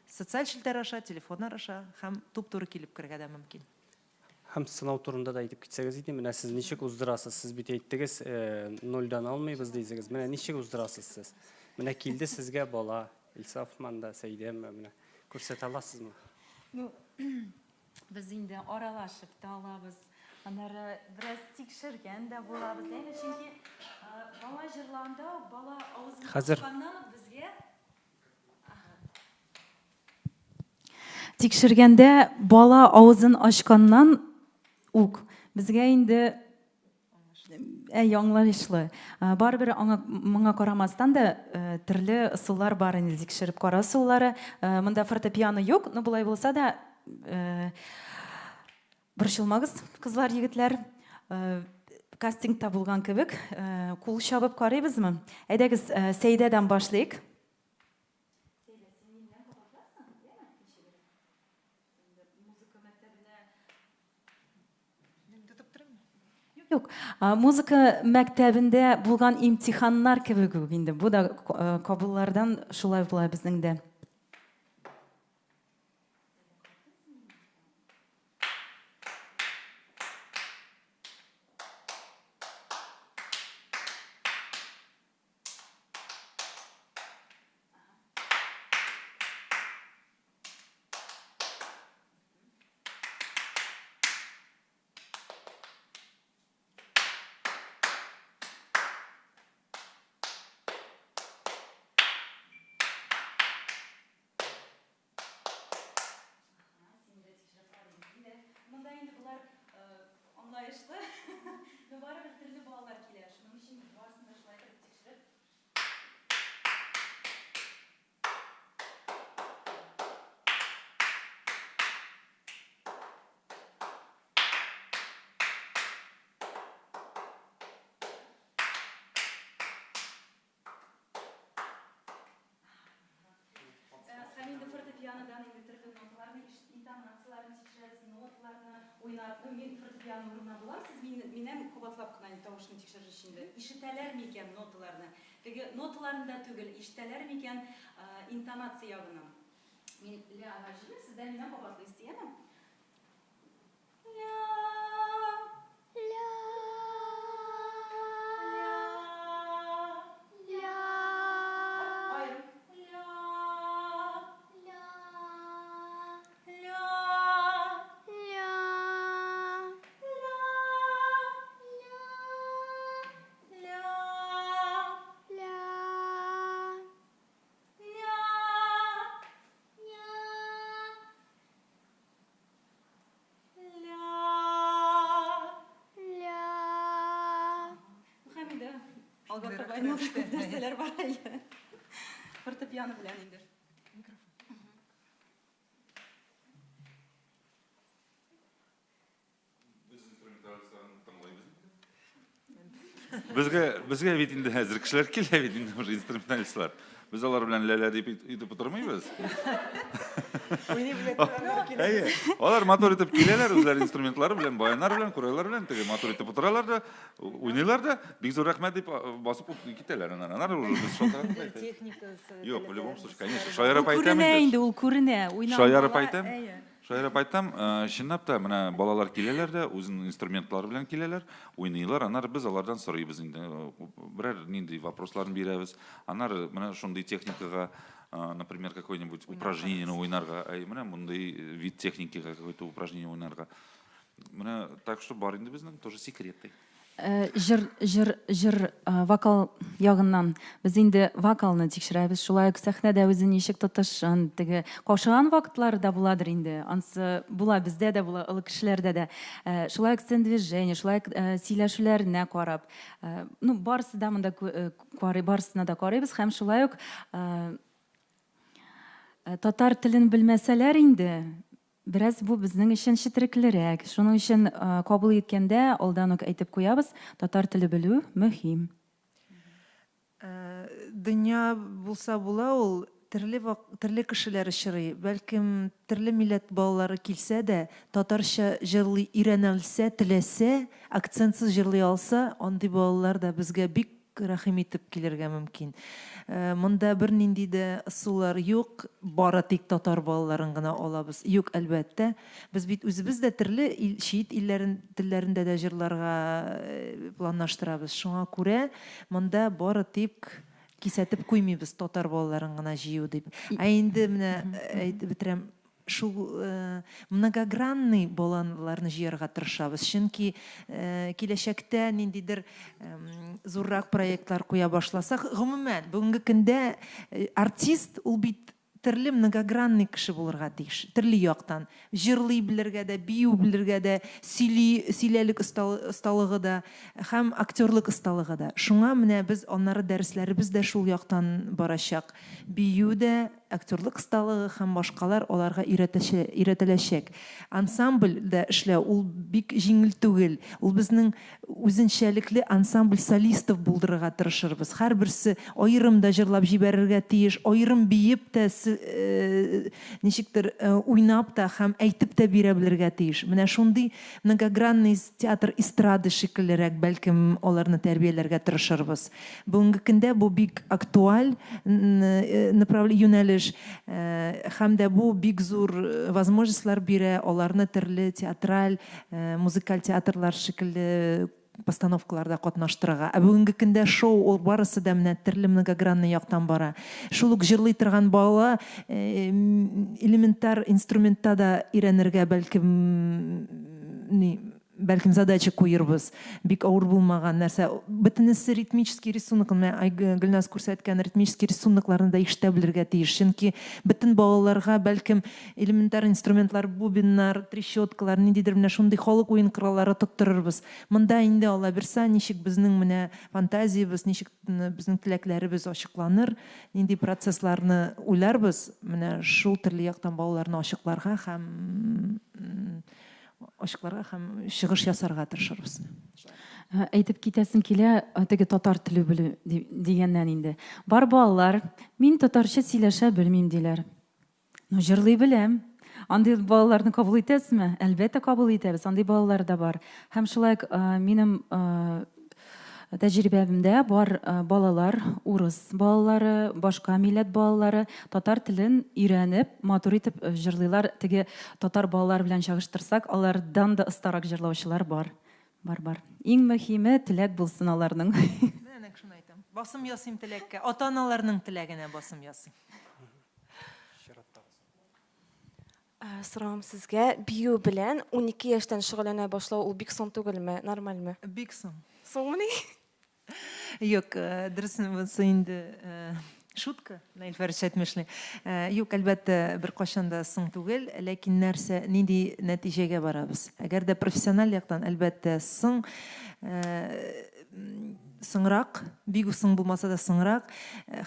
S8: Социаль челтәр аша, телефоннар аша һәм туп-туры килеп кергә дә мөмкин.
S7: Һәм сынау турында да әйтеп китсәгез иде, менә сез ничек уздырасыз? Сез бит әйттегез, 0-дан алмыйбыз дисегез. Менә ничек уздырасыз сез? Менә килде сезгә бала, Илсаф манда, Сәйдәм, менә күрсәтә аласызмы?
S4: Без инде аралашып та алабыз. Аннары бераз тикшергән дә булабыз. Әйе, чөнки бала җырланда бала авызын
S7: Хәзер.
S4: ачканнан безгә тикшергәндә бала авызын ачканнан ук безгә инде яңлышлы. Барыбер моңа карамастан да төрле ысуллар бар инде тикшереп кара ысуллары. Монда фортепиано юк, но булай булса да борчылмагыз, кызлар, егетләр. Кастингта булган кебек, кул чабып карыйбызмы? Әйдәгез, Сәйдәдән башлыйк. Юк, музыка мәктәбендә булган имтиханнар кебек инде. Бу да кабуллардан шулай була безнең дә. Монда инде булар аңлаешлы. Барыбер төрле балалар килә. Шуның өчен барысын да шулай тикшереп. Һәм инде фортепианодан инде төрле ноталарны, интонацияларны тикшерәсез, ноталарны уйнап, мин фортепиано урынына булам, сез минем кабатлап кына тавышны тикшерер өчен ишетәләр микән ноталарны? Теге ноталарны да түгел, ишетәләр микән интонация ягына? Мин ля җырлыйм, сез дә минем кабатлыйсыз, яме? Алга таба нәрсәләр бар әле. Фортепиано белән инде.
S6: Безгә бит инде хәзер кешеләр килә бит инде уже инструменталистлар. Без алар белән ләлә дип итеп утырмыйбыз. Әйе, алар мотор итеп киләләр, үзләре инструментлары белән, баяннар белән, курайлар белән теге мотор итеп утыралар да, уйныйлар да, бик зур рәхмәт дип басып китәләр. Аннары уже без шалтыратып әйтә. Юк, в любом случае, конечно. Шаярып әйтәм
S3: Күренә
S6: инде.
S3: инде, ул күренә. Уйнап
S6: Шаярып
S3: була,
S6: әйтәм.
S3: әйе.
S6: Шаярып әйтәм, чынлап та менә балалар киләләр дә, үзенең инструментлары белән киләләр, уйныйлар, аннары без алардан сорыйбыз инде. Берәр нинди вопросларын бирәбез. Аннары менә шундый техникага, например, какое-нибудь упражнение уйнарга, менә мондай вид техникага какое-то упражнение уйнарга. Менә так что бар инде безнең тоже секреты.
S3: Жыр вокал ягыннан без инде вокалны тикшерәбез. Шулай ук сәхнәдә үзен ничек тотышын, теге кашыган вакытлары да буладыр инде. Ансы була бездә дә була, олы кешеләрдә дә. Шулай ук движение, шулай ук сөйләшүләренә карап. Ну, барысы да монда карый, барысына да карыйбыз һәм шулай ук татар телен белмәсәләр инде, бераз бу безнең өчен четереклерәк. Шуның өчен кабул иткәндә алдан ук әйтеп куябыз, татар теле белү мөһим.
S8: Дөнья булса була, ул төрле кешеләр очрый. Бәлкем төрле милләт балалары килсә дә, татарча җырлый өйрәнә алса, теләсә, акцентсыз җырлый алса, андый балалар да безгә бик рәхим итеп килергә мөмкин. Монда бер нинди дә ысуллар юк, бары тик татар балаларын гына алабыз. Юк, әлбәттә. Без бит үзебез дә төрле чит илләрен телләрендә дә җырларга планлаштырабыз. Шуңа күрә монда бары тик кисәтеп куймыйбыз татар балаларын гына җыю дип. Инде менә әйтеп бетерәм, шул многогранный балаларны җыярга тырышабыз. Чөнки киләчәктә ниндидер зуррак проектлар куя башласак, гомумән бүгенге көндә артист ул бит төрле многогранный кеше булырга тиеш. Төрле яктан җырлый белергә дә, бию белергә дә, сөйләлек осталыгы да һәм актерлык осталыгы да. Шуңа менә без аннары дәресләребез дә шул яктан барачак. Бию дә, актерлык осталыгы һәм башкалар аларга өйрәтеләчәк. Ансамбль дә эшләү ул бик җиңел түгел. Ул безнең үзенчәлекле ансамбль солистов булдырырга тырышырбыз. Һәрберсе аерым да җырлап җибәрергә тиеш, аерым биеп тә ничектер уйнап та һәм әйтеп тә бирә белергә тиеш. Менә шундый многогранный театр эстрады шикеллерәк бәлкем аларны тәрбияләргә тырышырбыз. Бүгенге көндә бу бик актуаль юнәлеш һәм дә бу бик зур возможностьлар бирә аларны төрле театраль, музыкаль театрлар шикелле постановкаларда катнаштырырга. Бүгенге көндә шоу ул барысы да менә төрле многогранный яктан бара. Шул ук җырлый торган бала элементар инструментта да өйрәнергә бәлкем задача куербыз. Бик авыр булмаган нәрсә. Бөтенесе ритмический рисунок, Гөлназ күрсәткән ритмический рисунокларны да ишетә белергә тиеш. Чөнки бөтен балаларга бәлкем элементар инструментлар, бубеннар, трещоткалар, ниндидер менә шундый халык уен кораллары тоттырырбыз. Монда инде Алла бирсә, ничек безнең менә фантазиябыз, ничек безнең теләкләребез ачыкланыр, нинди процессларны уйларбыз, менә шул төрле яктан балаларны ачыкларга һәм чыгыш ясарга тырышырбыз.
S3: Әйтеп китәсем килә, теге татар теле белү дигәннән инде. Бар балалар, мин татарча сөйләшә белмим диләр. Ну, җырлый беләм. Андый балаларны кабул итәсезме? Әлбәттә кабул итәбез. Андый балалар да бар. Һәм шулай минем тәҗрибәмдә бар балалар, урыс балалары, башка милләт балалары татар телен өйрәнеп, матур итеп җырлыйлар. Теге татар балалар белән чагыштырсак, алардан да остарак җырлаучылар бар. Бар. Иң мөһиме теләк булсын аларның.
S8: Менә шуны әйтәм. Басым ясыйм теләккә, ата-аналарның теләгенә басым ясыйм.
S9: Сорам сезгә, бию белән 12 яшьтән шөгыльләнә башлау ул бик соң түгелме, нормальме?
S8: Бик соң.
S9: Соңмыни?
S8: Юк, дөресен булса инде шутка, Наилфәрис әйтмешли. Юк, әлбәттә бер кашан да соң түгел, ләкин нәрсә, нинди нәтиҗәгә барабыз. Әгәр дә профессиональ яктан әлбәттә соң соңрак, бик соң булмаса да соңрак,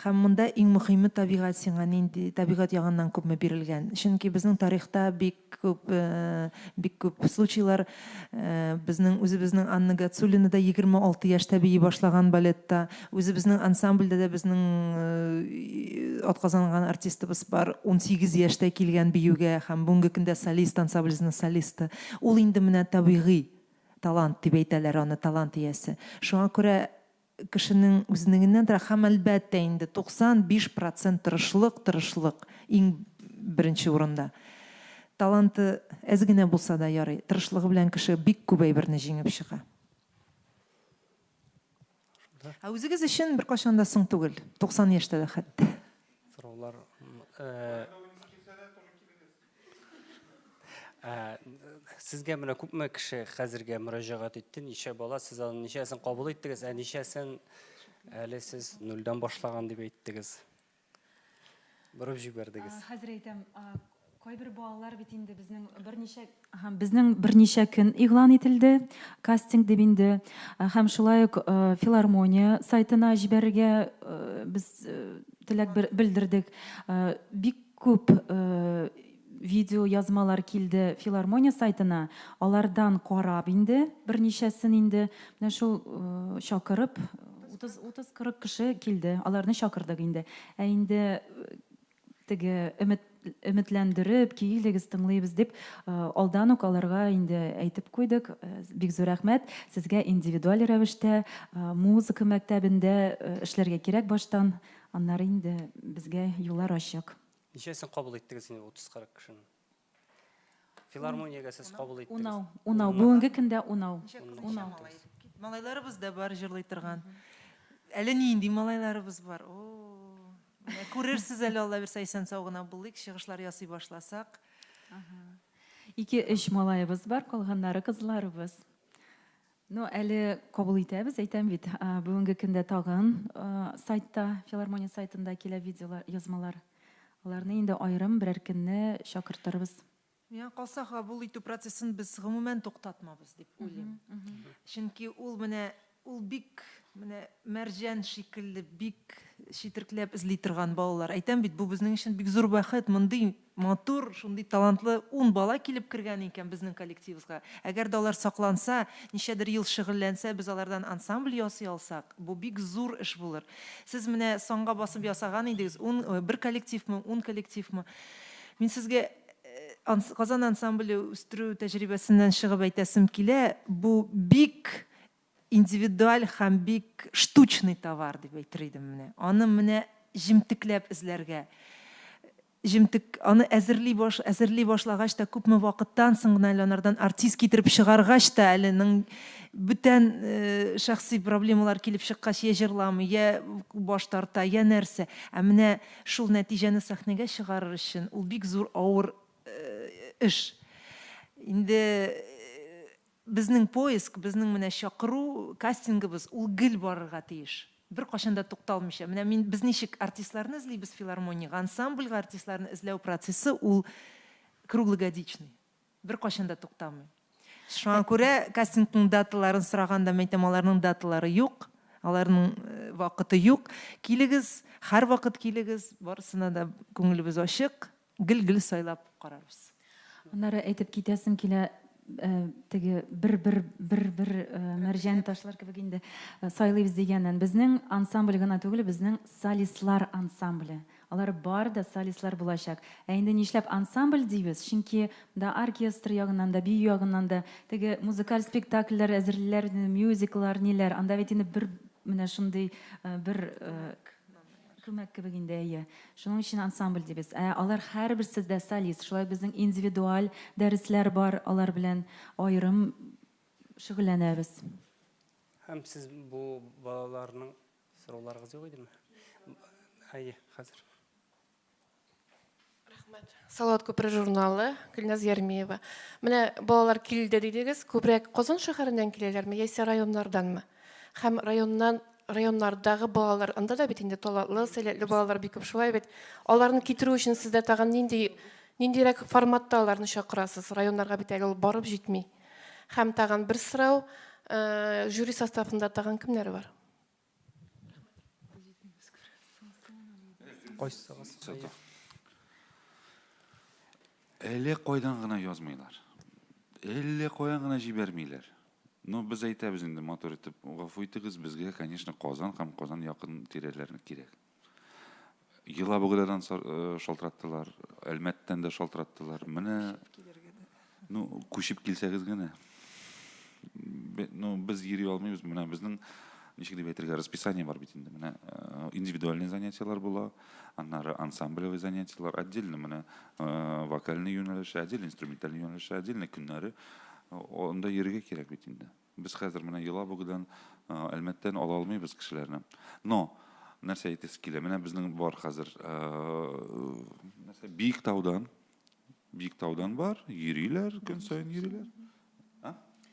S8: һәм монда иң мөһиме табигать сиңа нинди табигать ягыннан күпме бирелгән. Чөнки безнең тарихта бик күп случайлар безнең үзебезнең Анна Гацулина да 26 яшьтә бии башлаган балетта, үзебезнең ансамбльдә дә безнең атказанган артистыбыз бар, 18 яшьтә килгән биюгә һәм бүгенге көндә солист, ансамбльнең солисты. Ул инде менә табигый талант дип әйтәләр аны, талант иясе. Шуңа күрә кешенең үзеннән тора һәм әлбәттә инде 95% тырышлык иң беренче урында. Таланты әз генә булса да ярый, тырышлыгы белән кеше бик күп әйберне җиңеп чыга. Үзегез өчен бер кашан да соң түгел, 90 яшьтә дә хәтта.
S7: Сораулар Сезгә менә күпме кеше хәзергә мөрәҗәгать итте, ничә бала, сез аны ничәсен кабул иттегез, ничәсен әле сез нулдан башлаган дип әйттегез? Борып җибәрдегез.
S4: Хәзер әйтәм, кайбер балалар бит инде безнең берничә көн игълан ителде, кастинг дип инде, һәм шулай ук филармония сайтына җибәрергә без теләк белдердек. Бик күп видео язмалар килде филармония сайтына, алардан карап инде, берничәсен инде, менә шул чакырып 30-40 кеше килде, аларны чакырдык инде. Инде теге өметләндереп, килегез, тыңлыйбыз дип, алдан ук аларга инде әйтеп куйдык. Бик зур рәхмәт. Сезгә индивидуаль рәвештә музыка мәктәбендә эшләргә кирәк баштан, аннары инде безгә юллар ачык.
S7: Ничәсен кабул иттегез инде 30-40 кешене? Филармониягә сез кабул иттегез?
S4: Унау. Бүгенге көндә унау.
S8: Малайларыбыз да бар җырлый торган. Әле нинди малайларыбыз бар. Күрерсез әле Алла бирсә исән сау гына булыйк, чыгышлар ясый башласак.
S4: 2-3 малайыбыз бар, калганнары кызларыбыз. Әле кабул итәбез, әйтәм бит. Бүгенге көндә тагын сайтта, филармония сайтында килә видеолар, язмалар. Аларны инде айрым берәр көнне чакыртырбыз.
S8: Калса кабул итү процессын без гомумән туктатмабыз дип уйлыйм. Чөнки ул бик мәрҗән шикелле, бик читиркләп эзли торган балалар. Әйтәм бит, бу безнең өчен бик зур бәхет, мондый матур, шундый талантлы 10 бала килеп кергән икән безнең коллективыбызга. Әгәр дә алар сакланса, ничәдер ел шөгыльләнсә, без алардан ансамбль ясый алсак, бу бик зур эш булыр. Сез менә соңга басып ясаган идегез, 1 коллективме, 10 коллективме. Мин сезгә Казан ансамбле үстерү тәҗрибәсеннән чыгып әйтәсем килә, бу бик индивидуаль һәм бик штучный товар дип әйтер идем менә. Аны менә җимтекләп эзләргә. Аны әзерли башлагач та күпме вакыттан соң гына алардан артист китереп чыгаргач та әленың бүтән шәхси проблемалар килеп чыккач, я җырламый, я баш тарта, я нәрсә. Менә шул нәтиҗәне сәхнәгә чыгарыр өчен ул бик зур авыр эш. Инде безнең поиск, безнең менә чакыру, кастингыбыз ул гел барырга тиеш. Бер кашан да тукталмыйча. Менә без ничек артистларны эзлибез филармониягә, ансамбльгә артистларны эзләү процессы ул круглогодичный. Бер кашан да туктамый. Шуңа күрә кастингның даталарын сораганда мәйтәм, аларның даталары юк, аларның вакыты юк. Килегез, һәр вакыт килегез, барысына да күңелебез ачык, гел сайлап карарбыз.
S4: Аннары әйтеп китәсем килә, теге бер мәрҗән ташлар кебек инде сайлыйбыз дигәннән, безнең ансамбль гына түгел, безнең солистлар ансамбле. Алар бар да солистлар булачак. Инде нишләп ансамбль дибез? Чөнки да оркестр ягыннан да, бию ягыннан да, теге музыкаль спектакльләр әзерләр, мюзикллар, ниләр, анда бит инде бер менә шундый бер күмәк кебек инде әйе. Шуның өчен ансамбль дибез. Алар һәрберсе дә солист. Шулай безнең индивидуаль дәресләр бар, алар белән айрым шөгыльләнәбез.
S7: Һәм сез бу балаларның сорауларыгыз юк идеме? Әйе, хәзер.
S9: Рәхмәт. Салават Күпер журналы, Гөлназ Ярмиева. Менә балалар килде дидегез, күбрәк Казан шәһәреннән киләләрме, яисә районнарданмы? Һәм районнардагы балалар, анда да бит инде талантлы, сәләтле балалар бик күп, шулай бит. Аларны китерү өчен сездә тагын ниндирәк форматта аларны чакырасыз? Районнарга бит әле барып җитми. Һәм тагын бер сорау, жюри составында тагын кемнәр бар?
S7: Койсаңыз.
S6: Әле койдан гына язмыйлар. Әле коян гына җибәрмиләр. Ну, без әйтәбез инде мотор итеп, гафу итегез, безгә, конечно, Казан һәм Казан якын тирәләрне кирәк. Елабугадан шалтыраттылар, Әлмәттән дә шалтыраттылар. Менә ну, күчеп килсәгез генә. Ну, без йөри алмыйбыз. Менә безнең ничек дип әйтергә расписание бар бит инде. Менә индивидуальный занятиялар була, аннары ансамблевый занятиялар, отдельно менә вокальный юнәлеше, отдельно инструментальный юнәлеше, отдельно көннәре. Онда йөрергә кирәк бит инде. Без хәзер менә Елабугадан, Әлмәттән ала алмыйбыз кешеләрне. Но нәрсә әйтәсе килә? Менә безнең бар хәзер нәрсә Биектаудан бар, йөриләр, көн саен йөриләр.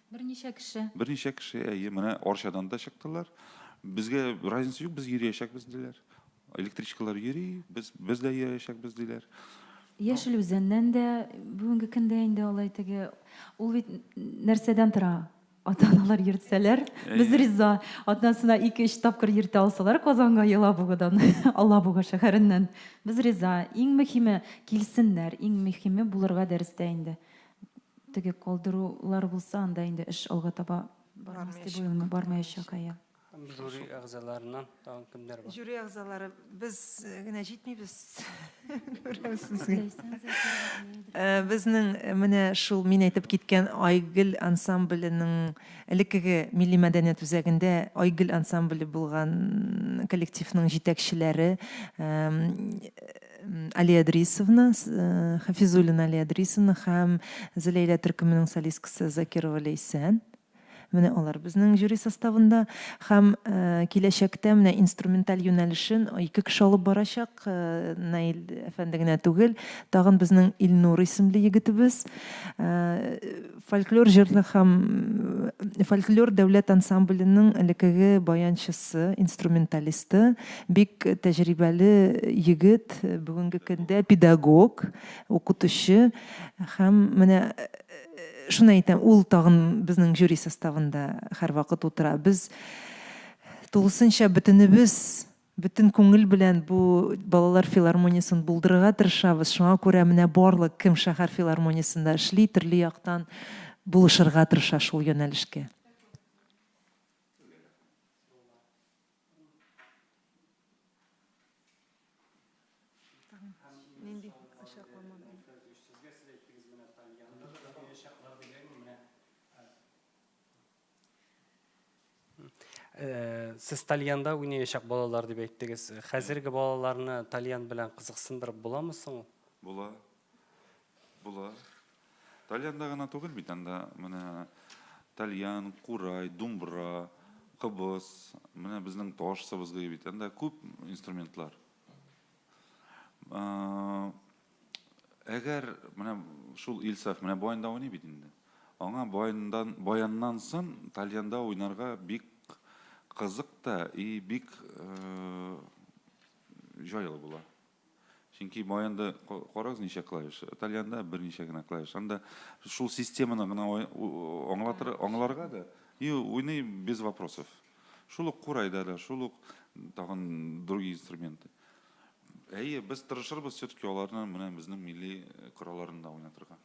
S3: Берничә кеше.
S6: Берничә кеше, әйе, менә Арчадан да чыктылар. Безгә разница юк, без йөриячәкбез диләр. Электричкалар йөри, без дә йөриячәкбез диләр.
S3: Яшел үзәннән дә бүгенге көндә инде алай теге ул бит нәрсәдән тора? Ата-аналар йөртсәләр, без риза. Атнасына 2-3 тапкыр йөртә алсалар Казанга, Елабугадан, Алабуга шәһәреннән. Без риза. Иң мөһиме килсеннәр, иң мөһиме булырга дәрестә инде. Теге калдырулар булса, анда инде эш алга таба бармаячак.
S7: Жюри әгъзаларынан тагын кемнәр бар?
S8: Жюри әгъзалары без генә җитмибез. Күрәсезгә. Безнең менә шул мин әйтеп киткән Айгөл ансамбленең элеккеге милли мәдәният үзәгендә Айгөл ансамбле булган коллективның җитәкчеләре Алия Дрисовна, Хафизуллина Алия Дрисовна һәм Зәләйлә төркеменең солисткасы Закирова Ләйсән. Менә алар безнең жюри составында һәм киләчәктә менә инструменталь юнәлешен 2 кеше алып барачак, Наил әфәнде генә түгел, тагын безнең Илнур исемле егетебез, фольклор җырлы һәм фольклор дәүләт ансамбленең элеккеге баянчысы, инструменталисты, бик тәҗрибәле егет, бүгенге көндә педагог, укытучы һәм менә шуны әйтәм, ул тагын безнең жюри составында һәр вакыт утыра. Без тулысынча бөтен күңел белән бу балалар филармониясын булдырырга тырышабыз. Шуңа күрә менә барлык кем шәһәр филармониясында эшли, төрле яктан булышырга тырыша шул юнәлешкә.
S7: Сез Тальянда уйнаячак балалар дип әйттегез. Хәзерге балаларны Тальян белән кызыксындырып буламы соң?
S6: Була. Тальянда гына түгел бит, анда менә Тальян, Курай, Думбра, Кыбыз, менә безнең ташсыбызга бит, анда күп инструментлар. Әгәр менә шул Илсаф менә баянда уйный бит инде. Аңа баяннан соң Тальянда уйнарга бик кызык та и бик җайлы була. Чөнки баянда карагыз ничә клавиш, Тальянда берничә генә клавиш. Анда шул системаны гына аңларга да и уйный без вопросов. Шул ук Курайда да, шул ук тагын другие инструменты. Әйе, без тырышырбыз все-таки аларны менә безнең милли коралларында уйнатырга.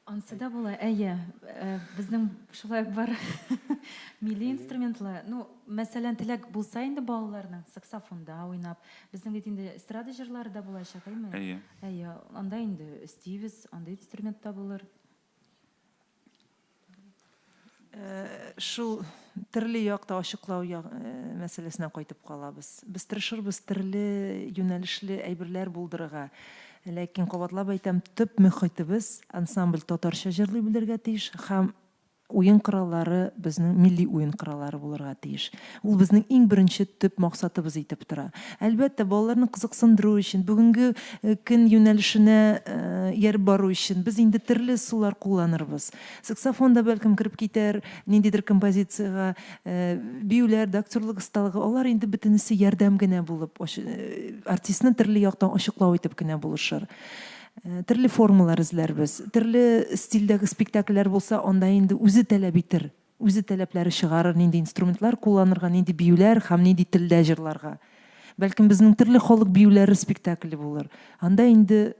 S3: Ансыда була, әйе, безнең шулай бар милли инструментлар. Ну, мәсәлән, теләк булса инде балаларның саксофонда уйнап, безнең бит инде эстрада җырлары да булачак, әйме?
S6: Әйе.
S3: Әйе, анда инде стивис, анда инструмент та булыр.
S8: Шул төрле якта ачыклау мәсьәләсенә кайтып калабыз. Без тырышырбыз төрле юнәлешле әйберләр булдырырга. Ләкин кабатлап әйтәм, төп мөхитебез ансамбль татарча җырлый белергә тиеш һәм уен кораллары безнең милли уен кораллары булырга тиеш. Ул безнең иң беренче төп максатыбыз итеп тора. Әлбәттә, балаларны кызыксындыру өчен, бүгенге көн юнәлешенә ярып бару өчен без инде төрле сулар кулланырбыз. Саксофонда бәлкем кирип китәр, ниндидер композицияга, биюләрдә актерлык осталыгы, алар инде бөтенесе ярдәм генә булып, артистны төрле яктан ачыклау итеп генә булышыр. Төрле формулар эзләрбез, төрле стильдәге спектакльләр булса, анда инде үзе таләп итер, үзе таләпләре чыгарыр, нинди инструментлар кулланырга, нинди биюләр һәм нинди телдә җырларга. бәлкем безнең төрле халык биюләре спектакле булыр. Анда инде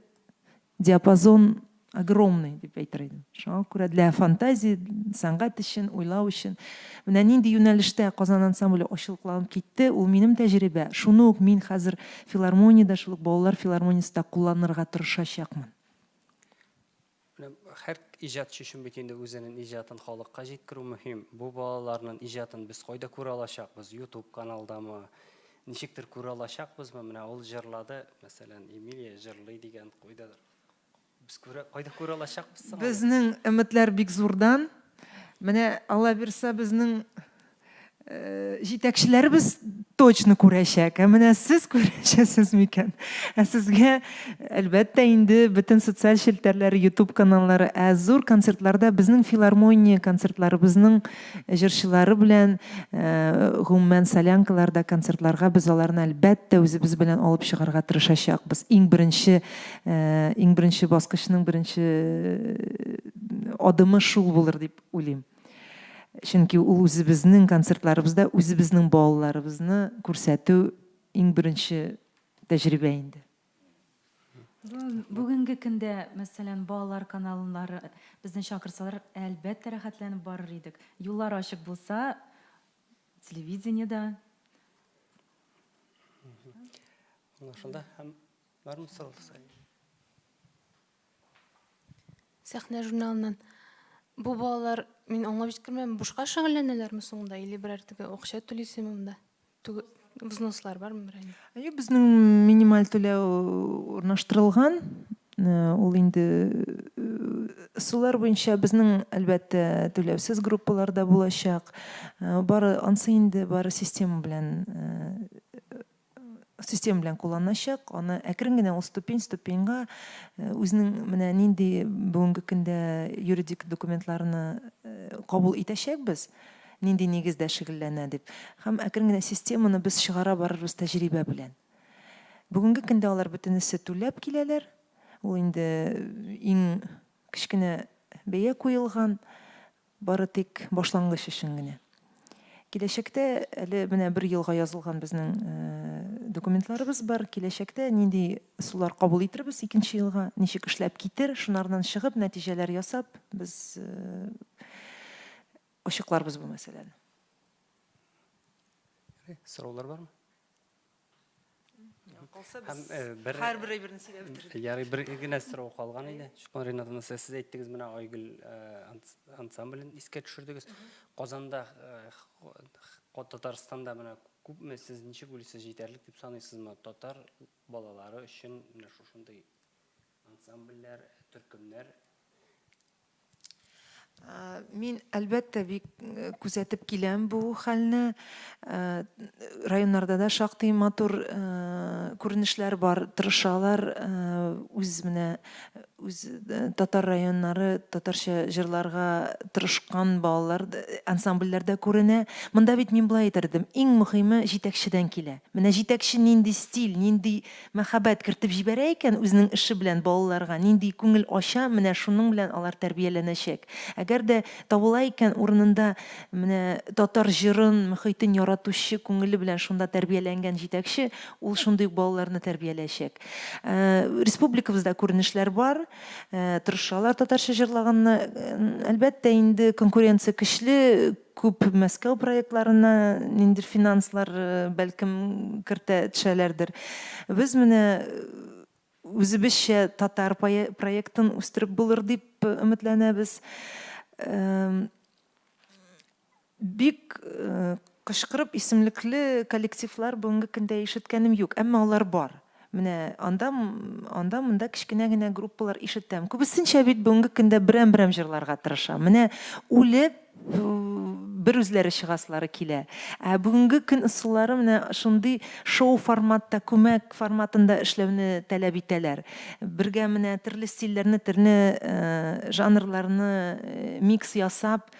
S8: диапазон огромный дип әйтер идем. Шуңа күрә для фантазии, сәнгать өчен, уйлау өчен. Менә нинди юнәлештә Казан ансамбле ачылыкланып китте, ул минем тәҗрибә. Шуны ук мин хәзер филармониядә, шул ук балалар филармониясында кулланырга тырышачакмын.
S7: Һәр иҗатчы өчен бит инде үзенең иҗатын халыкка җиткерү мөһим. Бу балаларның иҗатын без кайда күрә алачакбыз? YouTube каналдамы? Ничектер күрә алачакбызмы? Менә ул җырлады, мәсәлән, Эмилия җырлый дигән кайдадыр. Biz кайда күрә алачакбыз?
S8: Безнең өметләр бик зурдан. Менә Алла бирсә безнең җитәкчеләребез точно күрәчәк. Менә сез күрәчәсез микән? Сезгә әлбәттә инде бөтен социаль челтәрләр, YouTube каналлары, зур концертларда безнең филармония концертлары, безнең җырчылары белән гомумән солянкаларда концертларга без аларны әлбәттә үзебез белән алып чыгарга тырышачакбыз. Иң беренче баскычның беренче адымы шул булыр дип уйлыйм. Чөнки ул үзебезнең концертларыбызда үзебезнең балаларыбызны күрсәтү иң беренче тәҗрибә инде.
S4: Бүгенге көндә, мәсәлән, балалар каналлары безне чакырсалар, әлбәттә рәхәтләнеп барыр идек. Юллар ачык булса, телевидениедә.
S7: Шунда һәм бармы сорау?
S9: Сәхнә журналынан бу балалар мин аңлап җиткермәм, бушка шөгыльләнәләрме соңында или берәр теге акча түлисеме монда? Взнослар бармы берәр?
S8: Безнең минималь түләү урнаштырылган. Ул инде сулар буенча безнең әлбәттә түләүсез группаларда булачак. Бары ансы инде бары система белән кулланачак. Аны әкрен генә ул ступеньга үзенең менә нинди бүгенге көндә юридик документларны кабул итәчәкбез, нинди нигездә шөгыльләнә дип. Һәм әкрен генә системаны без чыгара барырбыз тәҗрибә белән. Бүгенге көндә алар бөтенесе түләп киләләр. Ул инде иң кечкенә бәя куелган, бары тик башлангыч өчен генә. Киләчәктә әле менә 1 елга язылган безнең документларыбыз бар. Киләчәктә нинди сулар кабул итербез 2нче елга, ничек эшләп китер, шуннардан чыгып нәтиҗәләр ясап, без ачыкларбыз бу мәсьәләне.
S7: Сораулар бармы?
S8: Һәрбер әйберне сөйләп бетердек.
S7: Ярый, бер генә сорау калган иде. Шуңа Ринатовна, сез әйттегез, менә Айгөл ансамблен искә төшердегез. Казанда, Татарстанда менә күпме сез ничек уйлыйсыз, җитәрлек дип саныйсызмы? Татар балалары өчен менә шушындый ансамбльләр, төркемнәр?
S8: Мин әлбәттә бик күзәтеп киләм бу хәлне. Районнарда да шактый матур күренешләр бар, тырышалар. Үз татар районнары, татарча җырларга тырышкан балалар ансамбльләрдә күренә. Монда бит мин булай әйтердем, иң мөһиме җитәкчедән килә. Менә җитәкче нинди стиль, нинди мәхәббәт кертеп җибәрә икән үзенең эше белән балаларга, нинди күңел ача, менә шуның белән алар тәрбияләнәчәк. Әгәр дә табыла икән урынында менә татар җырын, мөхитен яратучы күңеле белән шунда тәрбияләнгән җитәкче, ул шундый балаларны тәрбияләячәк. Республикабызда күренешләр бар, тырышалар татарча җырлаганны. Әлбәттә инде конкуренция көчле, күп Мәскәү проектларына ниндир финанслар бәлкем кертә төшәләрдер. Без менә үзебезчә татар проектын үстереп булыр дип өметләнәбез. Бик кышкырып исемлекле коллективлар бүгенге көндә ишеткәнем юк, әмма алар бар. Менә анда кичкенә генә группалар ишеттем. Күбесенчә бит бүгенге көндә берәм җырларга тырыша. Менә үлеп бер үзләре чыгаслары килә. Бүгенге көн ысуллары менә шундый шоу форматта, күмәк форматында эшләүне таләп итәләр. Бергә менә төрле стильләрне, төрле жанрларны микс ясап,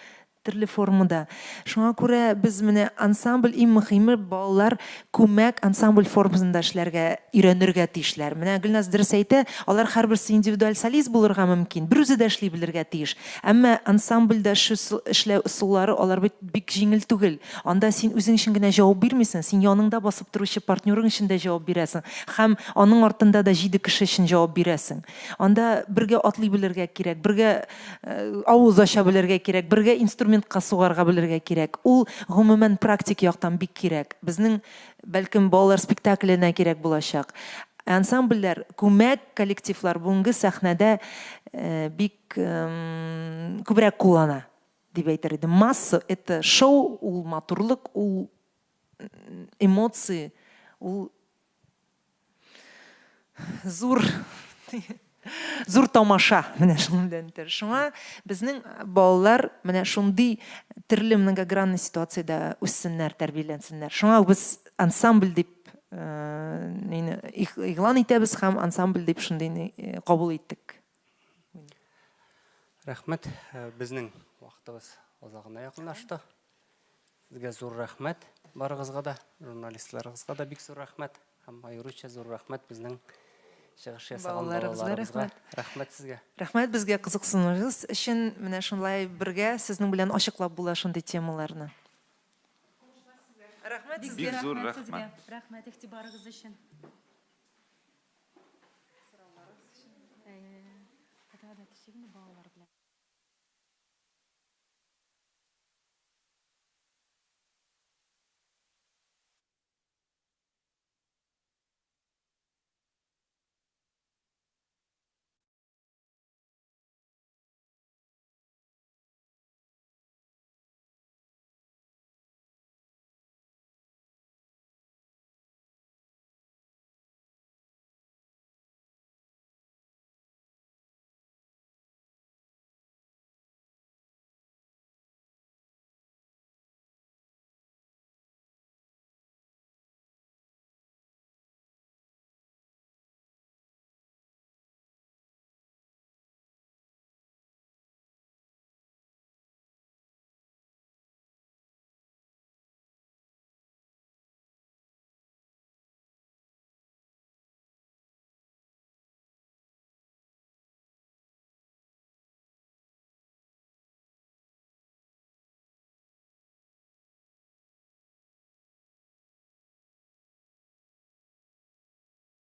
S8: төрле формада. Шуңа күрә без менә ансамбль иң мөһиме балалар күмәк ансамбль формасында эшләргә, өйрәнергә тиешләр. Менә Гөлназ дөрес әйтә, алар һәрберсе индивидуаль солист булырга мөмкин, бер үзе дә эшли белергә тиеш. Әмма ансамбльдә эшләү ысуллары алар бик җиңел түгел. Анда син үзең өчен генә җавап бирмисең, син яныңда басып торучы партнерың өчен дә җавап бирәсең, һәм аның артында да 7 кеше өчен җавап бирәсең. Анда бергә атлый белергә кирәк, бергә авыз ача белергә кирәк, бергә инструментка сугарга белергә кирәк. Ул гомумән практик яктан бик кирәк. Безнең бәлкем балалар спектакленә кирәк булачак. Ансамбльләр, күмәк коллективлар бүгенге сәхнәдә бик күбрәк куллана дип әйтер идем. Масса это шоу, ул матурлык, ул эмоции, ул зур тамаша менә шуның белән тер. Шуңа безнең балалар менә шундый төрле многогранный ситуациядә үссеннәр, тәрбияләнсеннәр. Шуңа без ансамбль дип игълан итәбез һәм ансамбль дип шундый кабул иттек.
S7: Рәхмәт. Безнең вакытыбыз азагына якынлашты. Сезгә зур рәхмәт. Барыгызга да, журналистларыгызга да бик зур рәхмәт. Һәм аеруча зур рәхмәт безнең чыгыш ясаган балаларыбызга. Рәхмәт сезгә.
S8: Рәхмәт безгә кызыксынуыгыз өчен. Менә шулай бергә сезнең белән ачыклап була шундый темаларны. Рәхмәт сезгә.
S6: Бик зур рәхмәт.
S4: Рәхмәт игътибарыгыз өчен.